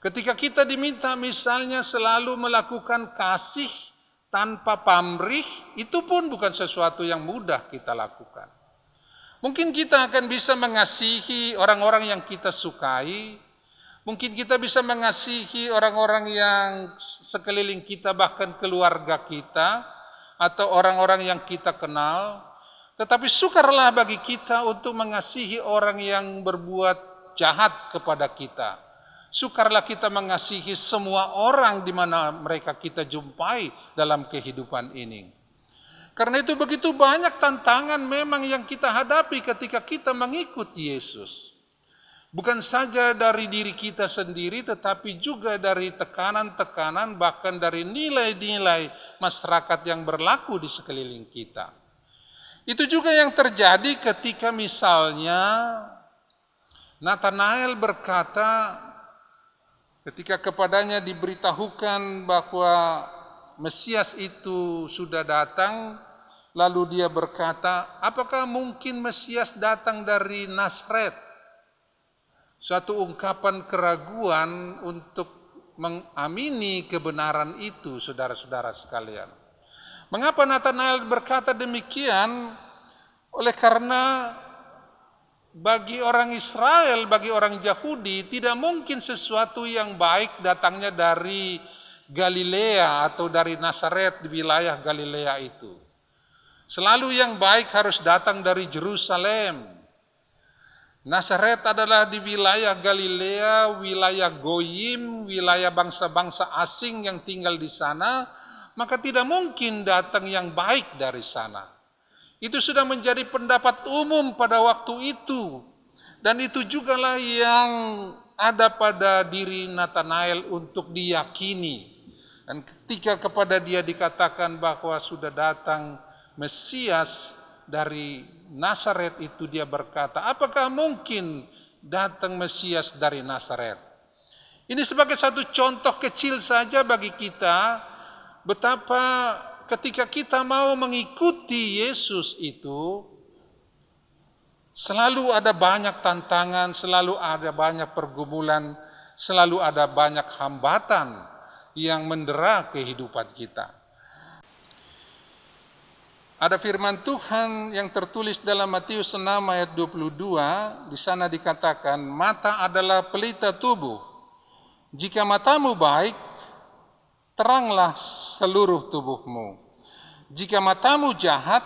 Ketika kita diminta misalnya selalu melakukan kasih tanpa pamrih, itu pun bukan sesuatu yang mudah kita lakukan. Mungkin kita akan bisa mengasihi orang-orang yang kita sukai, mungkin kita bisa mengasihi orang-orang yang sekeliling kita, bahkan keluarga kita, atau orang-orang yang kita kenal. Tetapi sukarlah bagi kita untuk mengasihi orang yang berbuat jahat kepada kita. Sukarlah kita mengasihi semua orang di mana mereka kita jumpai dalam kehidupan ini. Karena itu begitu banyak tantangan memang yang kita hadapi ketika kita mengikuti Yesus. Bukan saja dari diri kita sendiri, tetapi juga dari tekanan-tekanan, bahkan dari nilai-nilai masyarakat yang berlaku di sekeliling kita. Itu juga yang terjadi ketika misalnya Nathanael berkata, ketika kepadanya diberitahukan bahwa Mesias itu sudah datang, lalu dia berkata, apakah mungkin Mesias datang dari Nazaret? Suatu ungkapan keraguan untuk mengamini kebenaran itu, saudara-saudara sekalian. Mengapa Nathanael berkata demikian? Oleh karena bagi orang Israel, bagi orang Yahudi, tidak mungkin sesuatu yang baik datangnya dari Galilea atau dari Nazaret di wilayah Galilea itu. Selalu yang baik harus datang dari Yerusalem. Nazaret adalah di wilayah Galilea, wilayah Goyim, wilayah bangsa-bangsa asing yang tinggal di sana, maka tidak mungkin datang yang baik dari sana. Itu sudah menjadi pendapat umum pada waktu itu, dan itu jugalah yang ada pada diri Nathanael untuk diyakini. Dan ketika kepada dia dikatakan bahwa sudah datang Mesias dari Nazaret itu, dia berkata, apakah mungkin datang Mesias dari Nazaret? Ini sebagai satu contoh kecil saja bagi kita, betapa ketika kita mau mengikuti Yesus itu, selalu ada banyak tantangan, selalu ada banyak pergumulan, selalu ada banyak hambatan yang mendera kehidupan kita. Ada firman Tuhan yang tertulis dalam Matius 6 ayat 22, di sana dikatakan, mata adalah pelita tubuh. Jika matamu baik, teranglah seluruh tubuhmu. Jika matamu jahat,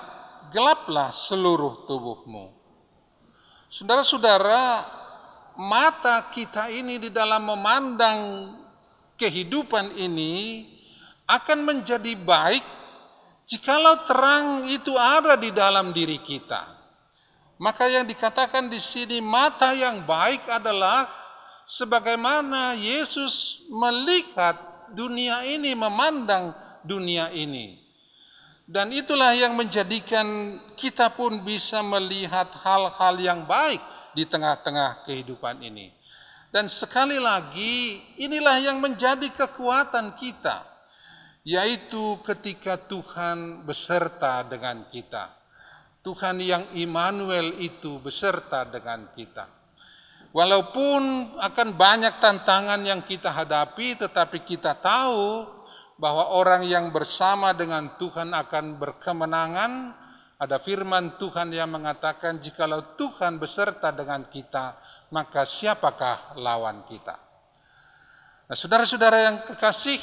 gelaplah seluruh tubuhmu. Saudara-saudara, mata kita ini di dalam memandang kehidupan ini akan menjadi baik jikalau terang itu ada di dalam diri kita. Maka yang dikatakan di sini mata yang baik adalah sebagaimana Yesus melihat dunia ini, memandang dunia ini. Dan itulah yang menjadikan kita pun bisa melihat hal-hal yang baik di tengah-tengah kehidupan ini. Dan sekali lagi inilah yang menjadi kekuatan kita, yaitu ketika Tuhan beserta dengan kita. Tuhan yang Immanuel itu beserta dengan kita. Walaupun akan banyak tantangan yang kita hadapi, tetapi kita tahu bahwa orang yang bersama dengan Tuhan akan berkemenangan. Ada firman Tuhan yang mengatakan, jikalau Tuhan beserta dengan kita, maka siapakah lawan kita? Nah, saudara-saudara yang kekasih,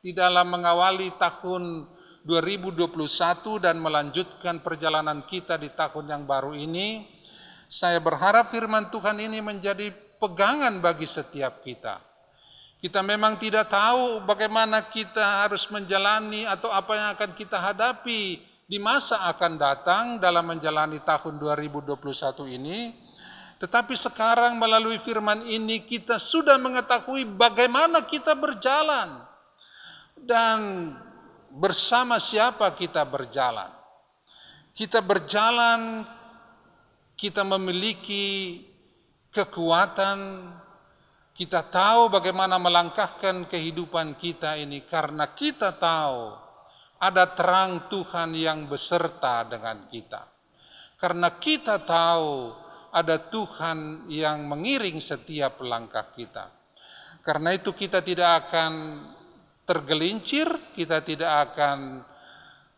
di dalam mengawali tahun 2021 dan melanjutkan perjalanan kita di tahun yang baru ini, saya berharap firman Tuhan ini menjadi pegangan bagi setiap kita. Kita memang tidak tahu bagaimana kita harus menjalani atau apa yang akan kita hadapi di masa akan datang dalam menjalani tahun 2021 ini. Tetapi sekarang melalui firman ini kita sudah mengetahui bagaimana kita berjalan. Dan bersama siapa kita berjalan. Kita berjalan, kita memiliki kekuatan, kita tahu bagaimana melangkahkan kehidupan kita ini karena kita tahu ada terang Tuhan yang beserta dengan kita. Karena kita tahu ada Tuhan yang mengiring setiap langkah kita. Karena itu kita tidak akan tergelincir, kita tidak akan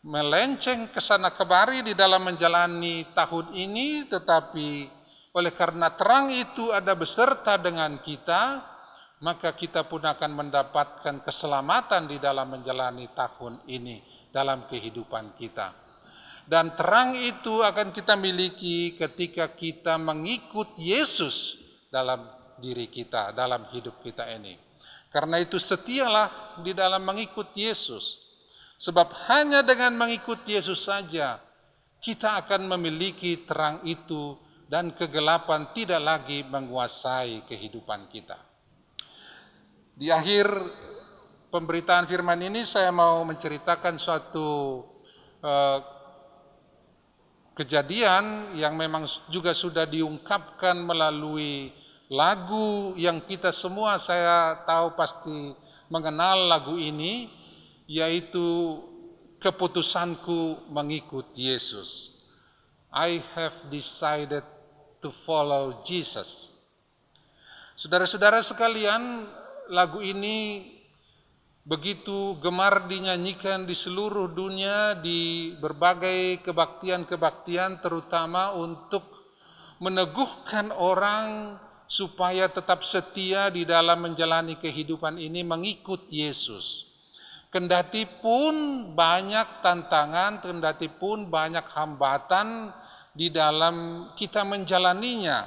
melenceng ke sana kemari di dalam menjalani tahun ini, tetapi oleh karena terang itu ada beserta dengan kita, maka kita pun akan mendapatkan keselamatan di dalam menjalani tahun ini dalam kehidupan kita. Dan terang itu akan kita miliki ketika kita mengikut Yesus dalam diri kita, dalam hidup kita ini. Karena itu setialah di dalam mengikut Yesus. Sebab hanya dengan mengikut Yesus saja kita akan memiliki terang itu dan kegelapan tidak lagi menguasai kehidupan kita. Di akhir pemberitaan firman ini saya mau menceritakan suatu kejadian yang memang juga sudah diungkapkan melalui lagu yang kita semua saya tahu pasti mengenal lagu ini, yaitu keputusanku mengikut Yesus. I have decided to follow Jesus. Saudara-saudara sekalian, lagu ini begitu gemar dinyanyikan di seluruh dunia di berbagai kebaktian-kebaktian, terutama untuk meneguhkan orang supaya tetap setia di dalam menjalani kehidupan ini mengikut Yesus. Kendati pun banyak tantangan, kendati pun banyak hambatan di dalam kita menjalaninya.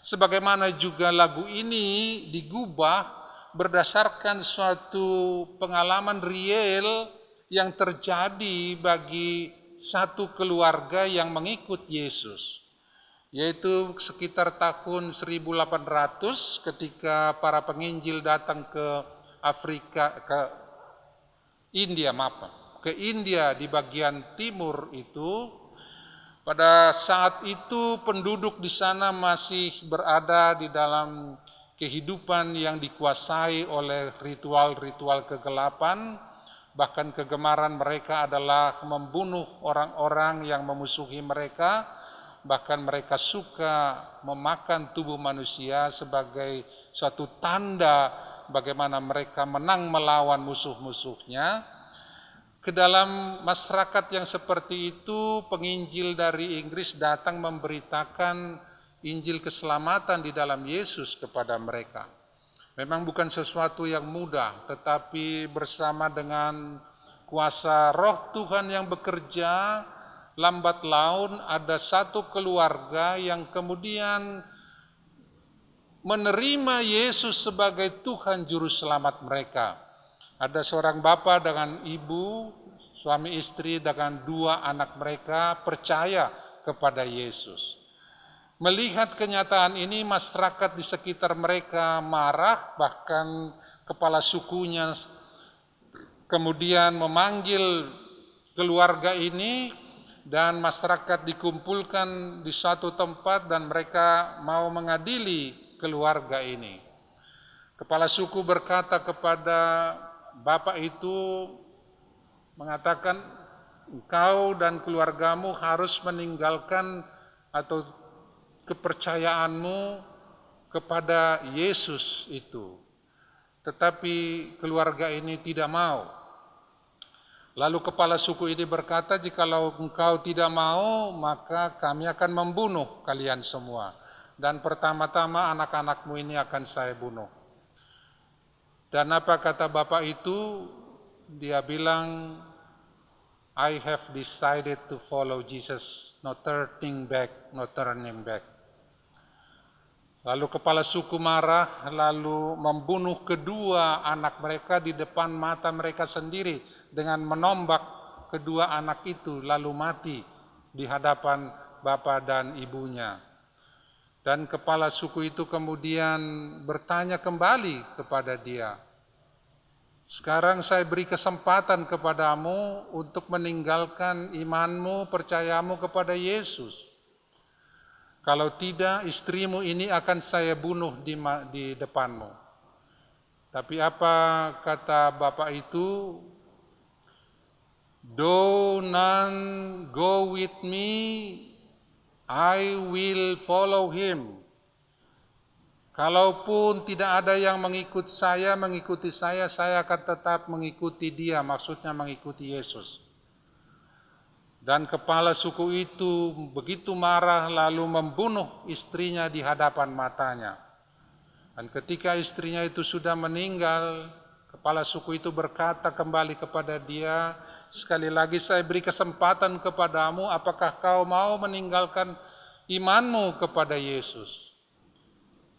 Sebagaimana juga lagu ini digubah berdasarkan suatu pengalaman real yang terjadi bagi satu keluarga yang mengikut Yesus. Yaitu sekitar tahun 1800 ketika para penginjil datang ke Afrika, ke India di bagian timur itu. Pada saat itu penduduk di sana masih berada di dalam kehidupan yang dikuasai oleh ritual-ritual kegelapan. Bahkan kegemaran mereka adalah membunuh orang-orang yang memusuhi mereka. Bahkan mereka suka memakan tubuh manusia sebagai suatu tanda bagaimana mereka menang melawan musuh-musuhnya. ke dalam masyarakat yang seperti itu, penginjil dari Inggris datang memberitakan Injil keselamatan di dalam Yesus kepada mereka. Memang bukan sesuatu yang mudah, tetapi bersama dengan kuasa Roh Tuhan yang bekerja, lambat laun ada satu keluarga yang kemudian menerima Yesus sebagai Tuhan Juru Selamat mereka. Ada seorang bapak dengan ibu, suami istri dengan 2 anak mereka percaya kepada Yesus. Melihat kenyataan ini, masyarakat di sekitar mereka marah, bahkan kepala sukunya kemudian memanggil keluarga ini, dan masyarakat dikumpulkan di suatu tempat dan mereka mau mengadili keluarga ini. Kepala suku berkata kepada bapak itu, mengatakan, engkau dan keluargamu harus meninggalkan atau kepercayaanmu kepada Yesus itu. Tetapi keluarga ini tidak mau. Lalu kepala suku ini berkata, jikalau engkau tidak mau, maka kami akan membunuh kalian semua. Dan pertama-tama anak-anakmu ini akan saya bunuh. Dan apa kata bapak itu? Dia bilang, I have decided to follow Jesus, no turning back, no turning back. Lalu kepala suku marah, lalu membunuh kedua anak mereka di depan mata mereka sendiri dengan menombak kedua anak itu, lalu mati di hadapan bapak dan ibunya. Dan kepala suku itu kemudian bertanya kembali kepada dia, sekarang saya beri kesempatan kepadamu untuk meninggalkan imanmu, percayamu kepada Yesus. Kalau tidak, istrimu ini akan saya bunuh di depanmu. Tapi apa kata bapak itu? Though none go with me, I will follow him. Kalaupun tidak ada yang mengikuti saya akan tetap mengikuti dia, maksudnya mengikuti Yesus. Dan kepala suku itu begitu marah lalu membunuh istrinya di hadapan matanya. Dan ketika istrinya itu sudah meninggal, kepala suku itu berkata kembali kepada dia, sekali lagi saya beri kesempatan kepadamu, apakah kau mau meninggalkan imanmu kepada Yesus?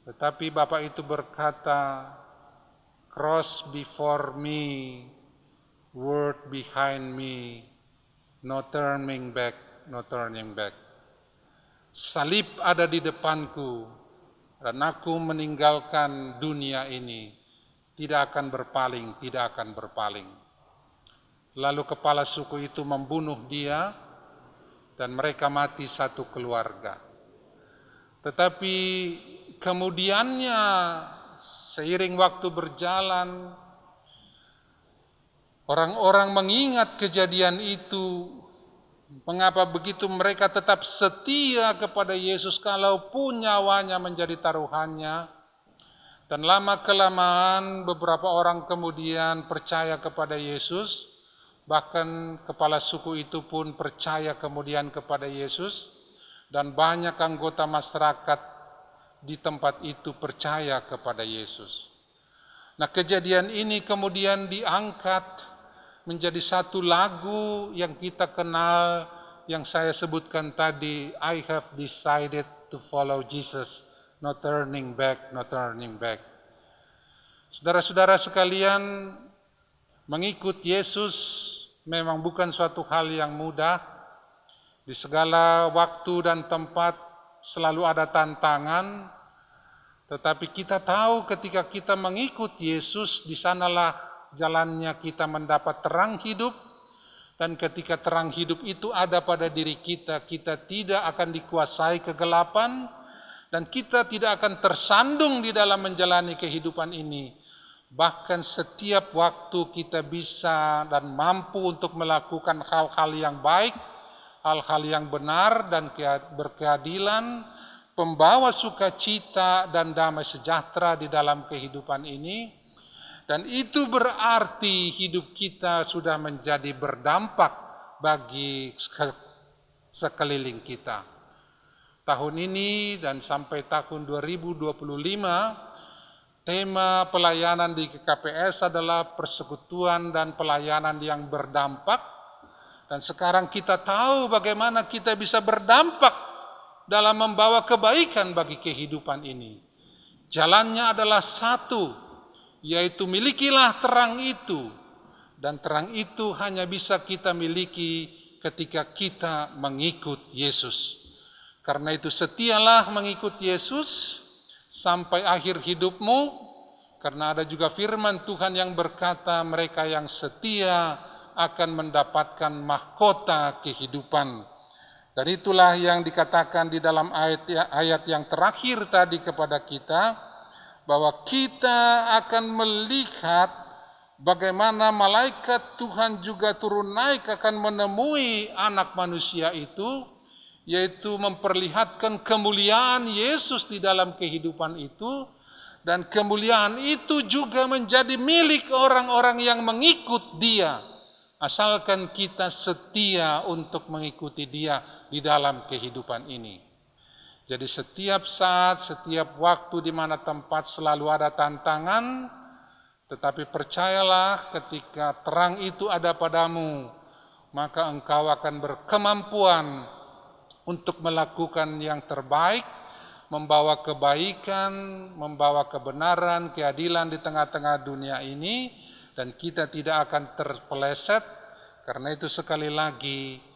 Tetapi bapak itu berkata, cross before me, word behind me, no turning back, no turning back. Salib ada di depanku, dan aku meninggalkan dunia ini, tidak akan berpaling, tidak akan berpaling. Lalu kepala suku itu membunuh dia, dan mereka mati satu keluarga. Tetapi kemudiannya, seiring waktu berjalan, orang-orang mengingat kejadian itu. Mengapa begitu mereka tetap setia kepada Yesus kalaupun nyawanya menjadi taruhannya. Dan lama-kelamaan beberapa orang kemudian percaya kepada Yesus. Bahkan kepala suku itu pun percaya kemudian kepada Yesus. Dan banyak anggota masyarakat di tempat itu percaya kepada Yesus. Nah, kejadian ini kemudian diangkat menjadi satu lagu yang kita kenal, yang saya sebutkan tadi, I have decided to follow Jesus, no turning back, no turning back. Saudara-saudara sekalian, mengikut Yesus memang bukan suatu hal yang mudah. Di segala waktu dan tempat selalu ada tantangan, tetapi kita tahu ketika kita mengikut Yesus, di sanalah jalannya kita mendapat terang hidup, dan ketika terang hidup itu ada pada diri kita, kita tidak akan dikuasai kegelapan, dan kita tidak akan tersandung di dalam menjalani kehidupan ini. Bahkan setiap waktu kita bisa dan mampu untuk melakukan hal-hal yang baik, hal-hal yang benar dan berkeadilan, pembawa sukacita dan damai sejahtera di dalam kehidupan ini. Dan itu berarti hidup kita sudah menjadi berdampak bagi sekeliling kita. Tahun ini dan sampai tahun 2025, tema pelayanan di KPS adalah persekutuan dan pelayanan yang berdampak. Dan sekarang kita tahu bagaimana kita bisa berdampak dalam membawa kebaikan bagi kehidupan ini. Jalannya adalah satu, yaitu milikilah terang itu. Dan terang itu hanya bisa kita miliki ketika kita mengikut Yesus. Karena itu setialah mengikut Yesus sampai akhir hidupmu, karena ada juga firman Tuhan yang berkata mereka yang setia akan mendapatkan mahkota kehidupan. Dan itulah yang dikatakan di dalam ayat yang terakhir tadi kepada kita, bahwa kita akan melihat bagaimana malaikat Tuhan juga turun naik akan menemui anak manusia itu, yaitu memperlihatkan kemuliaan Yesus di dalam kehidupan itu, dan kemuliaan itu juga menjadi milik orang-orang yang mengikut Dia, asalkan kita setia untuk mengikuti Dia di dalam kehidupan ini. Jadi setiap saat, setiap waktu, di mana tempat selalu ada tantangan, tetapi percayalah ketika terang itu ada padamu, maka engkau akan berkemampuan untuk melakukan yang terbaik, membawa kebaikan, membawa kebenaran, keadilan di tengah-tengah dunia ini, dan kita tidak akan terpeleset. Karena itu sekali lagi,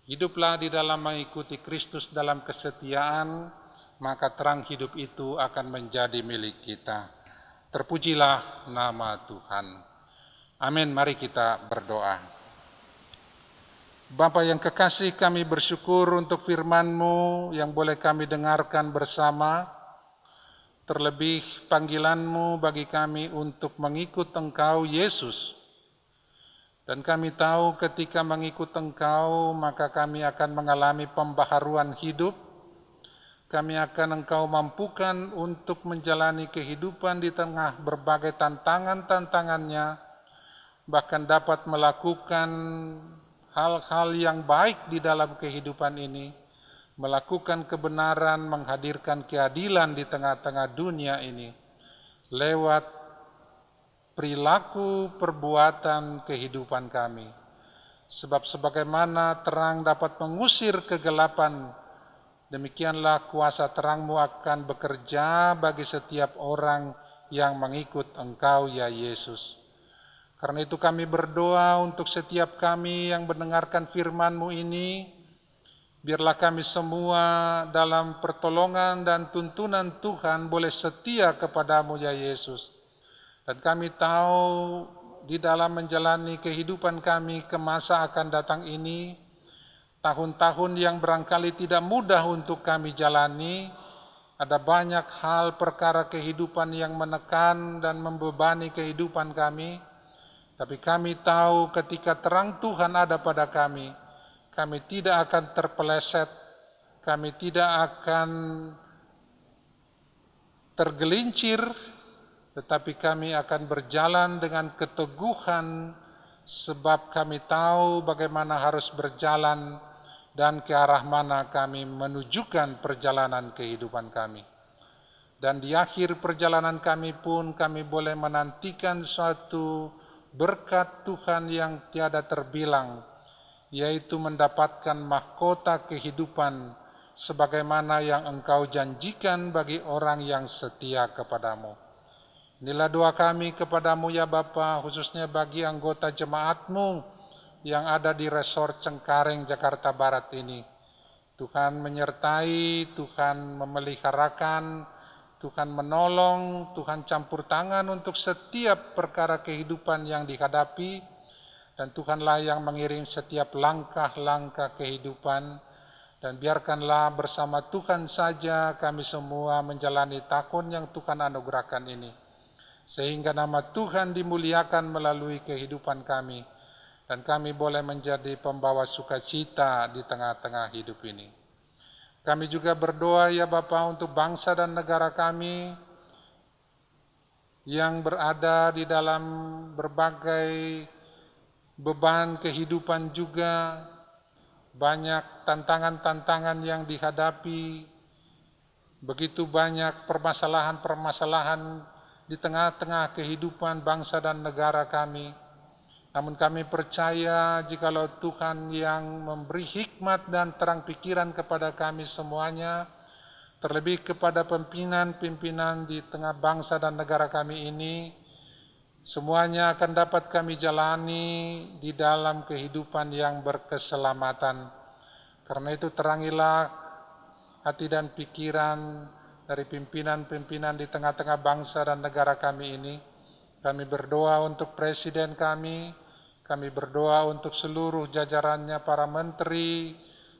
hiduplah di dalam mengikuti Kristus dalam kesetiaan, maka terang hidup itu akan menjadi milik kita. Terpujilah nama Tuhan. Amin. Mari kita berdoa. Bapa yang kekasih, kami bersyukur untuk firman-Mu yang boleh kami dengarkan bersama. Terlebih panggilan-Mu bagi kami untuk mengikut Engkau Yesus. Dan kami tahu ketika mengikut Engkau, maka kami akan mengalami pembaharuan hidup. Kami akan Engkau mampukan untuk menjalani kehidupan di tengah berbagai tantangan-tantangannya, bahkan dapat melakukan hal-hal yang baik di dalam kehidupan ini, melakukan kebenaran, menghadirkan keadilan di tengah-tengah dunia ini, lewat perilaku perbuatan kehidupan kami. Sebab sebagaimana terang dapat mengusir kegelapan, demikianlah kuasa terang-Mu akan bekerja bagi setiap orang yang mengikut Engkau ya Yesus. Karena itu kami berdoa untuk setiap kami yang mendengarkan firman-Mu ini, biarlah kami semua dalam pertolongan dan tuntunan Tuhan boleh setia kepada-Mu ya Yesus. Dan kami tahu di dalam menjalani kehidupan kami ke masa akan datang ini, tahun-tahun yang barangkali tidak mudah untuk kami jalani, ada banyak hal perkara kehidupan yang menekan dan membebani kehidupan kami. Tapi kami tahu ketika terang Tuhan ada pada kami tidak akan terpeleset, kami tidak akan tergelincir, tetapi kami akan berjalan dengan keteguhan, sebab kami tahu bagaimana harus berjalan dan ke arah mana kami menunjukkan perjalanan kehidupan kami. Dan di akhir perjalanan kami pun kami boleh menantikan suatu berkat Tuhan yang tiada terbilang, yaitu mendapatkan mahkota kehidupan sebagaimana yang Engkau janjikan bagi orang yang setia kepadamu. Inilah doa kami kepadamu ya Bapa, khususnya bagi anggota jemaat-Mu yang ada di Resort Cengkareng, Jakarta Barat ini. Tuhan menyertai, Tuhan memeliharakan, Tuhan menolong, Tuhan campur tangan untuk setiap perkara kehidupan yang dihadapi, dan Tuhanlah yang mengirim setiap langkah-langkah kehidupan, dan biarkanlah bersama Tuhan saja kami semua menjalani tahun yang Tuhan anugerahkan ini, sehingga nama Tuhan dimuliakan melalui kehidupan kami, dan kami boleh menjadi pembawa sukacita di tengah-tengah hidup ini. Kami juga berdoa ya Bapa untuk bangsa dan negara kami yang berada di dalam berbagai beban kehidupan juga, banyak tantangan-tantangan yang dihadapi, begitu banyak permasalahan-permasalahan di tengah-tengah kehidupan bangsa dan negara kami. Namun kami percaya jikalau Tuhan yang memberi hikmat dan terang pikiran kepada kami semuanya, terlebih kepada pimpinan-pimpinan di tengah bangsa dan negara kami ini, semuanya akan dapat kami jalani di dalam kehidupan yang berkeselamatan. Karena itu terangilah hati dan pikiran dari pimpinan-pimpinan di tengah-tengah bangsa dan negara kami ini. Kami berdoa untuk presiden kami berdoa untuk seluruh jajarannya, para menteri,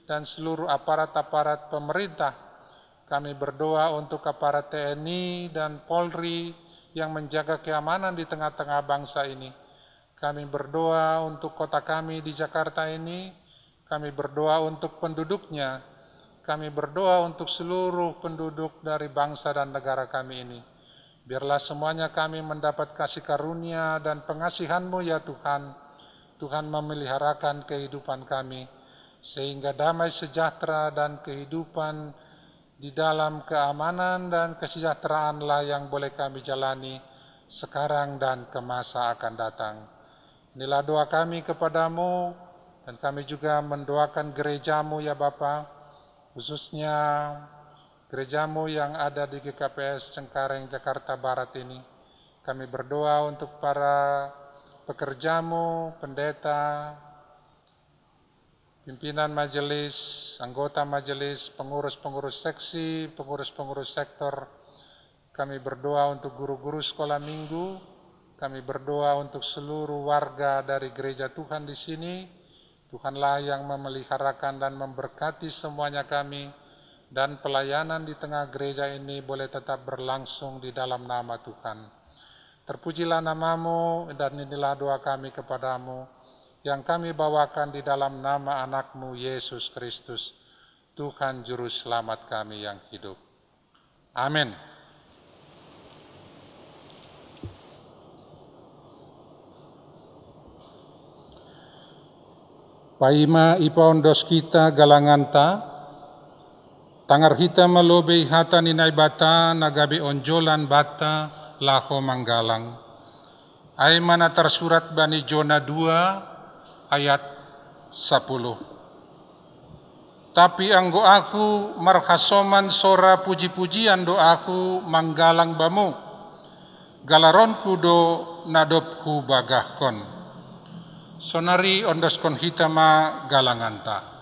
dan seluruh aparat-aparat pemerintah. Kami berdoa untuk aparat TNI dan Polri yang menjaga keamanan di tengah-tengah bangsa ini. Kami berdoa untuk kota kami di Jakarta ini, kami berdoa untuk penduduknya, kami berdoa untuk seluruh penduduk dari bangsa dan negara kami ini. Biarlah semuanya kami mendapat kasih karunia dan pengasihan-Mu ya Tuhan. Tuhan memeliharakan kehidupan kami, sehingga damai sejahtera dan kehidupan di dalam keamanan dan kesejahteraanlah yang boleh kami jalani sekarang dan ke masa akan datang. Inilah doa kami kepadamu, dan kami juga mendoakan gerejamu ya Bapa, khususnya gerejamu yang ada di GKPS Cengkareng, Jakarta Barat ini. Kami berdoa untuk para pekerjamu, pendeta, pimpinan majelis, anggota majelis, pengurus-pengurus seksi, pengurus-pengurus sektor. Kami berdoa untuk guru-guru sekolah minggu, kami berdoa untuk seluruh warga dari gereja Tuhan di sini. Tuhanlah yang memeliharakan dan memberkati semuanya kami, dan pelayanan di tengah gereja ini boleh tetap berlangsung di dalam nama Tuhan. Terpujilah namamu, dan inilah doa kami kepadamu, yang kami bawakan di dalam nama anakmu Yesus Kristus, Tuhan Juru Selamat kami yang hidup. Amin. Paima ipaondos kita galanganta, tangar hita malobei hata ninay bata, nagabi onjolan bata, laho manggalang. Ay mana tersurat bani Jona 2 ayat 10. Tapi anggo aku marhasoman sora puji-pujian doaku manggalang bamu, galaronku do nadopku bagahkon. Sonari ondoskon hitama galanganta.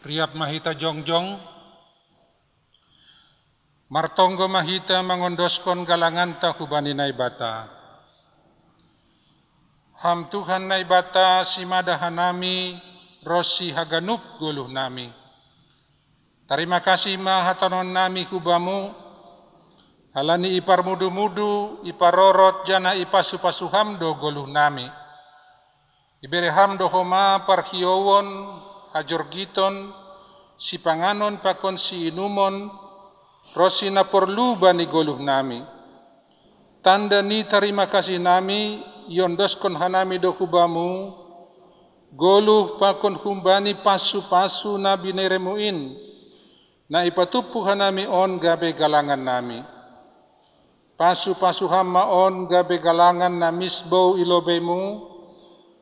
Riap mahita jongjong, martonggo mahita mangondoskon galanganta hubani naibata. Ham Tuhan naibata simada hanami rosi haganup guluh nami. Terima kasih mahatanon nami hubamu, halani ipar mudu-mudu, iparorot jana ipasuham do goluh nami. Ibereham do homa parhiowon, hajorgiton, si panganon pakon si inumon, rosi na porlu bani goluh nami. Tanda ni terima kasih nami, yondoskon hanami do hubamu, goluh pakon humbani pasu-pasu na bineremuin, na ipatupu hanami on gabe galangan nami. Pasu-pasu hama on gabe galangan na misbau ilobemu,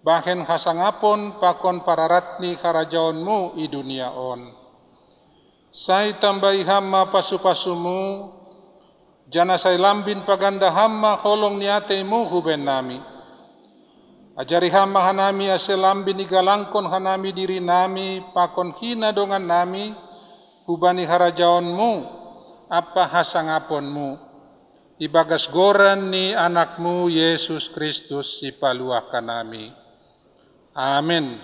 bahen hasangapon pakon pararatni karajaonmu i dunia on. Sai tambahi hama pasu-pasumu, jana sai lambin paganda hama holong niatemu huben nami. Ajari hama hanami ase lambin igalangkon hanami diri nami, pakon hina dongan nami, hubani harajaonmu, apa hasangaponmu, ibagas goran ni anakmu Yesus Kristus ipaluahkan nami. Amin.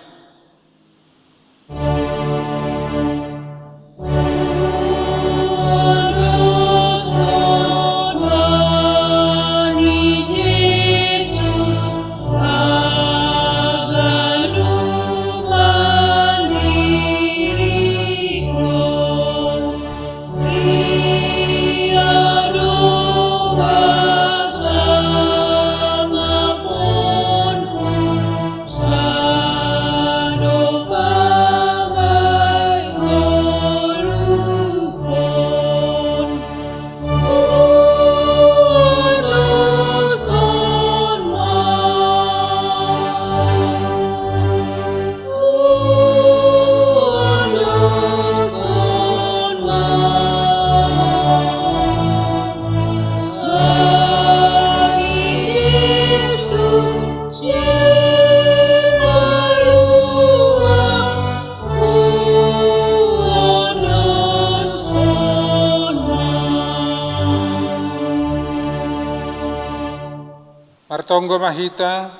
Martonggo mahita,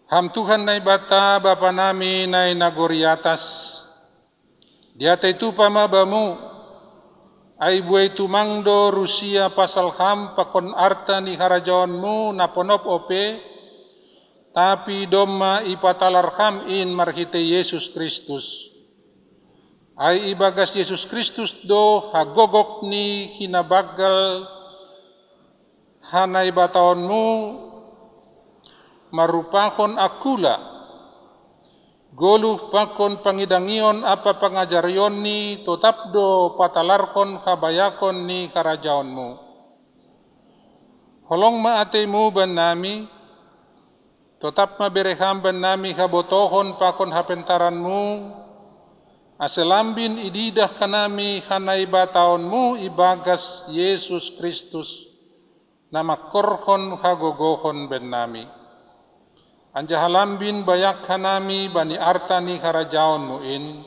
ham Tuhan naibata Bapa nami nai nagori atas, diata itu pamabamu, ai buai tumangdo Rusia pasal ham pakon arta ni harajaonmu naponop ope, tapi domma ipatalar ham in marhite Yesus Kristus. Ai ibagas Yesus Kristus do hagogok ni hinabagal hanai bataonmu marupakon akula, goluh pakon pangidangion apa pangajarion ni tetap do patalarkon kabayakon ni karajaonmu. Holong maatemu ban nami, tetap mabereham ban nami kabotohon pakon hapentaranmu, aselambin ididah kanami hanai bataonmu ibagas Yesus Kristus, nama korhon hagogohon ben nami. Anja halambin bayak hanami bani artani harajaonmu in,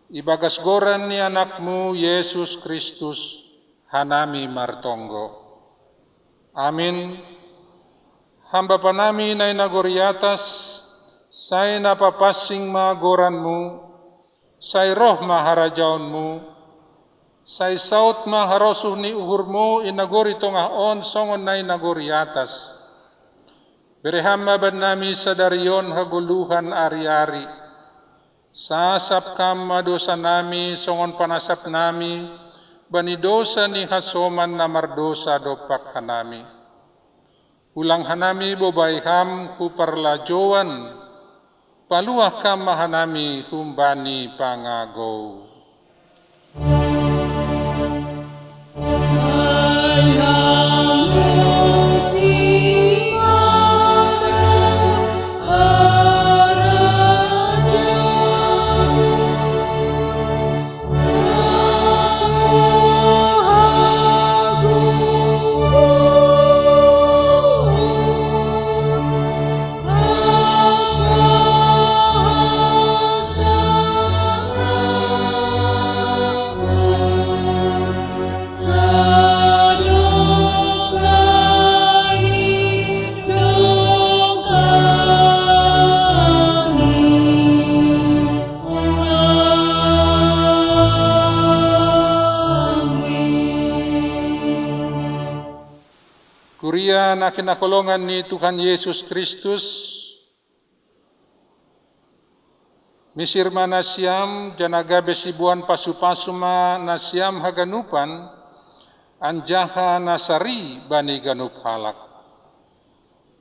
ibagas goran ni anakmu Yesus Kristus hanami martonggo. Amin. Hamba panami na nagori atas, say napapasing magoranmu, say roh maharajaonmu, say saut maharosuh ni uhurmu inagori tongah on songon nai nagori atas. Berehama ban nami sadarion haguluhan ari-ari. Sasap kama dosa nami songon panasap nami, bani dosa ni hasoman na mardosa dopak hanami. Ulang hanami bobayham huparlajoan, paluah kama hanami humbani pangagou. Sa Kuria na kinakulongan ni Tuhan Yesus Kristus, misirma na siyam, janaga besibuan pasu-pasuma na siyam haganupan, anjaha nasari bani ganup halak.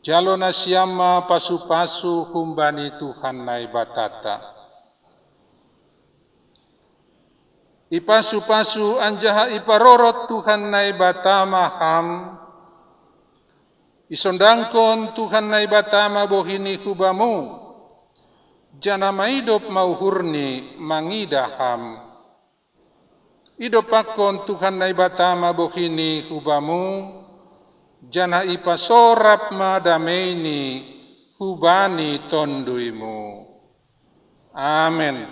Jalo na siyama pasu-pasu humbani Tuhan na ibatata. Ipasu-pasu anjaha iparorot Tuhan na ibatama ham, isondangkon Tuhan na ibatama bohini hubamu, jana maidop mauhurni mangidaham. Idopakon Tuhan na ibatama bohini hubamu, jana ipasorap madameni hubani tonduimu. Amen.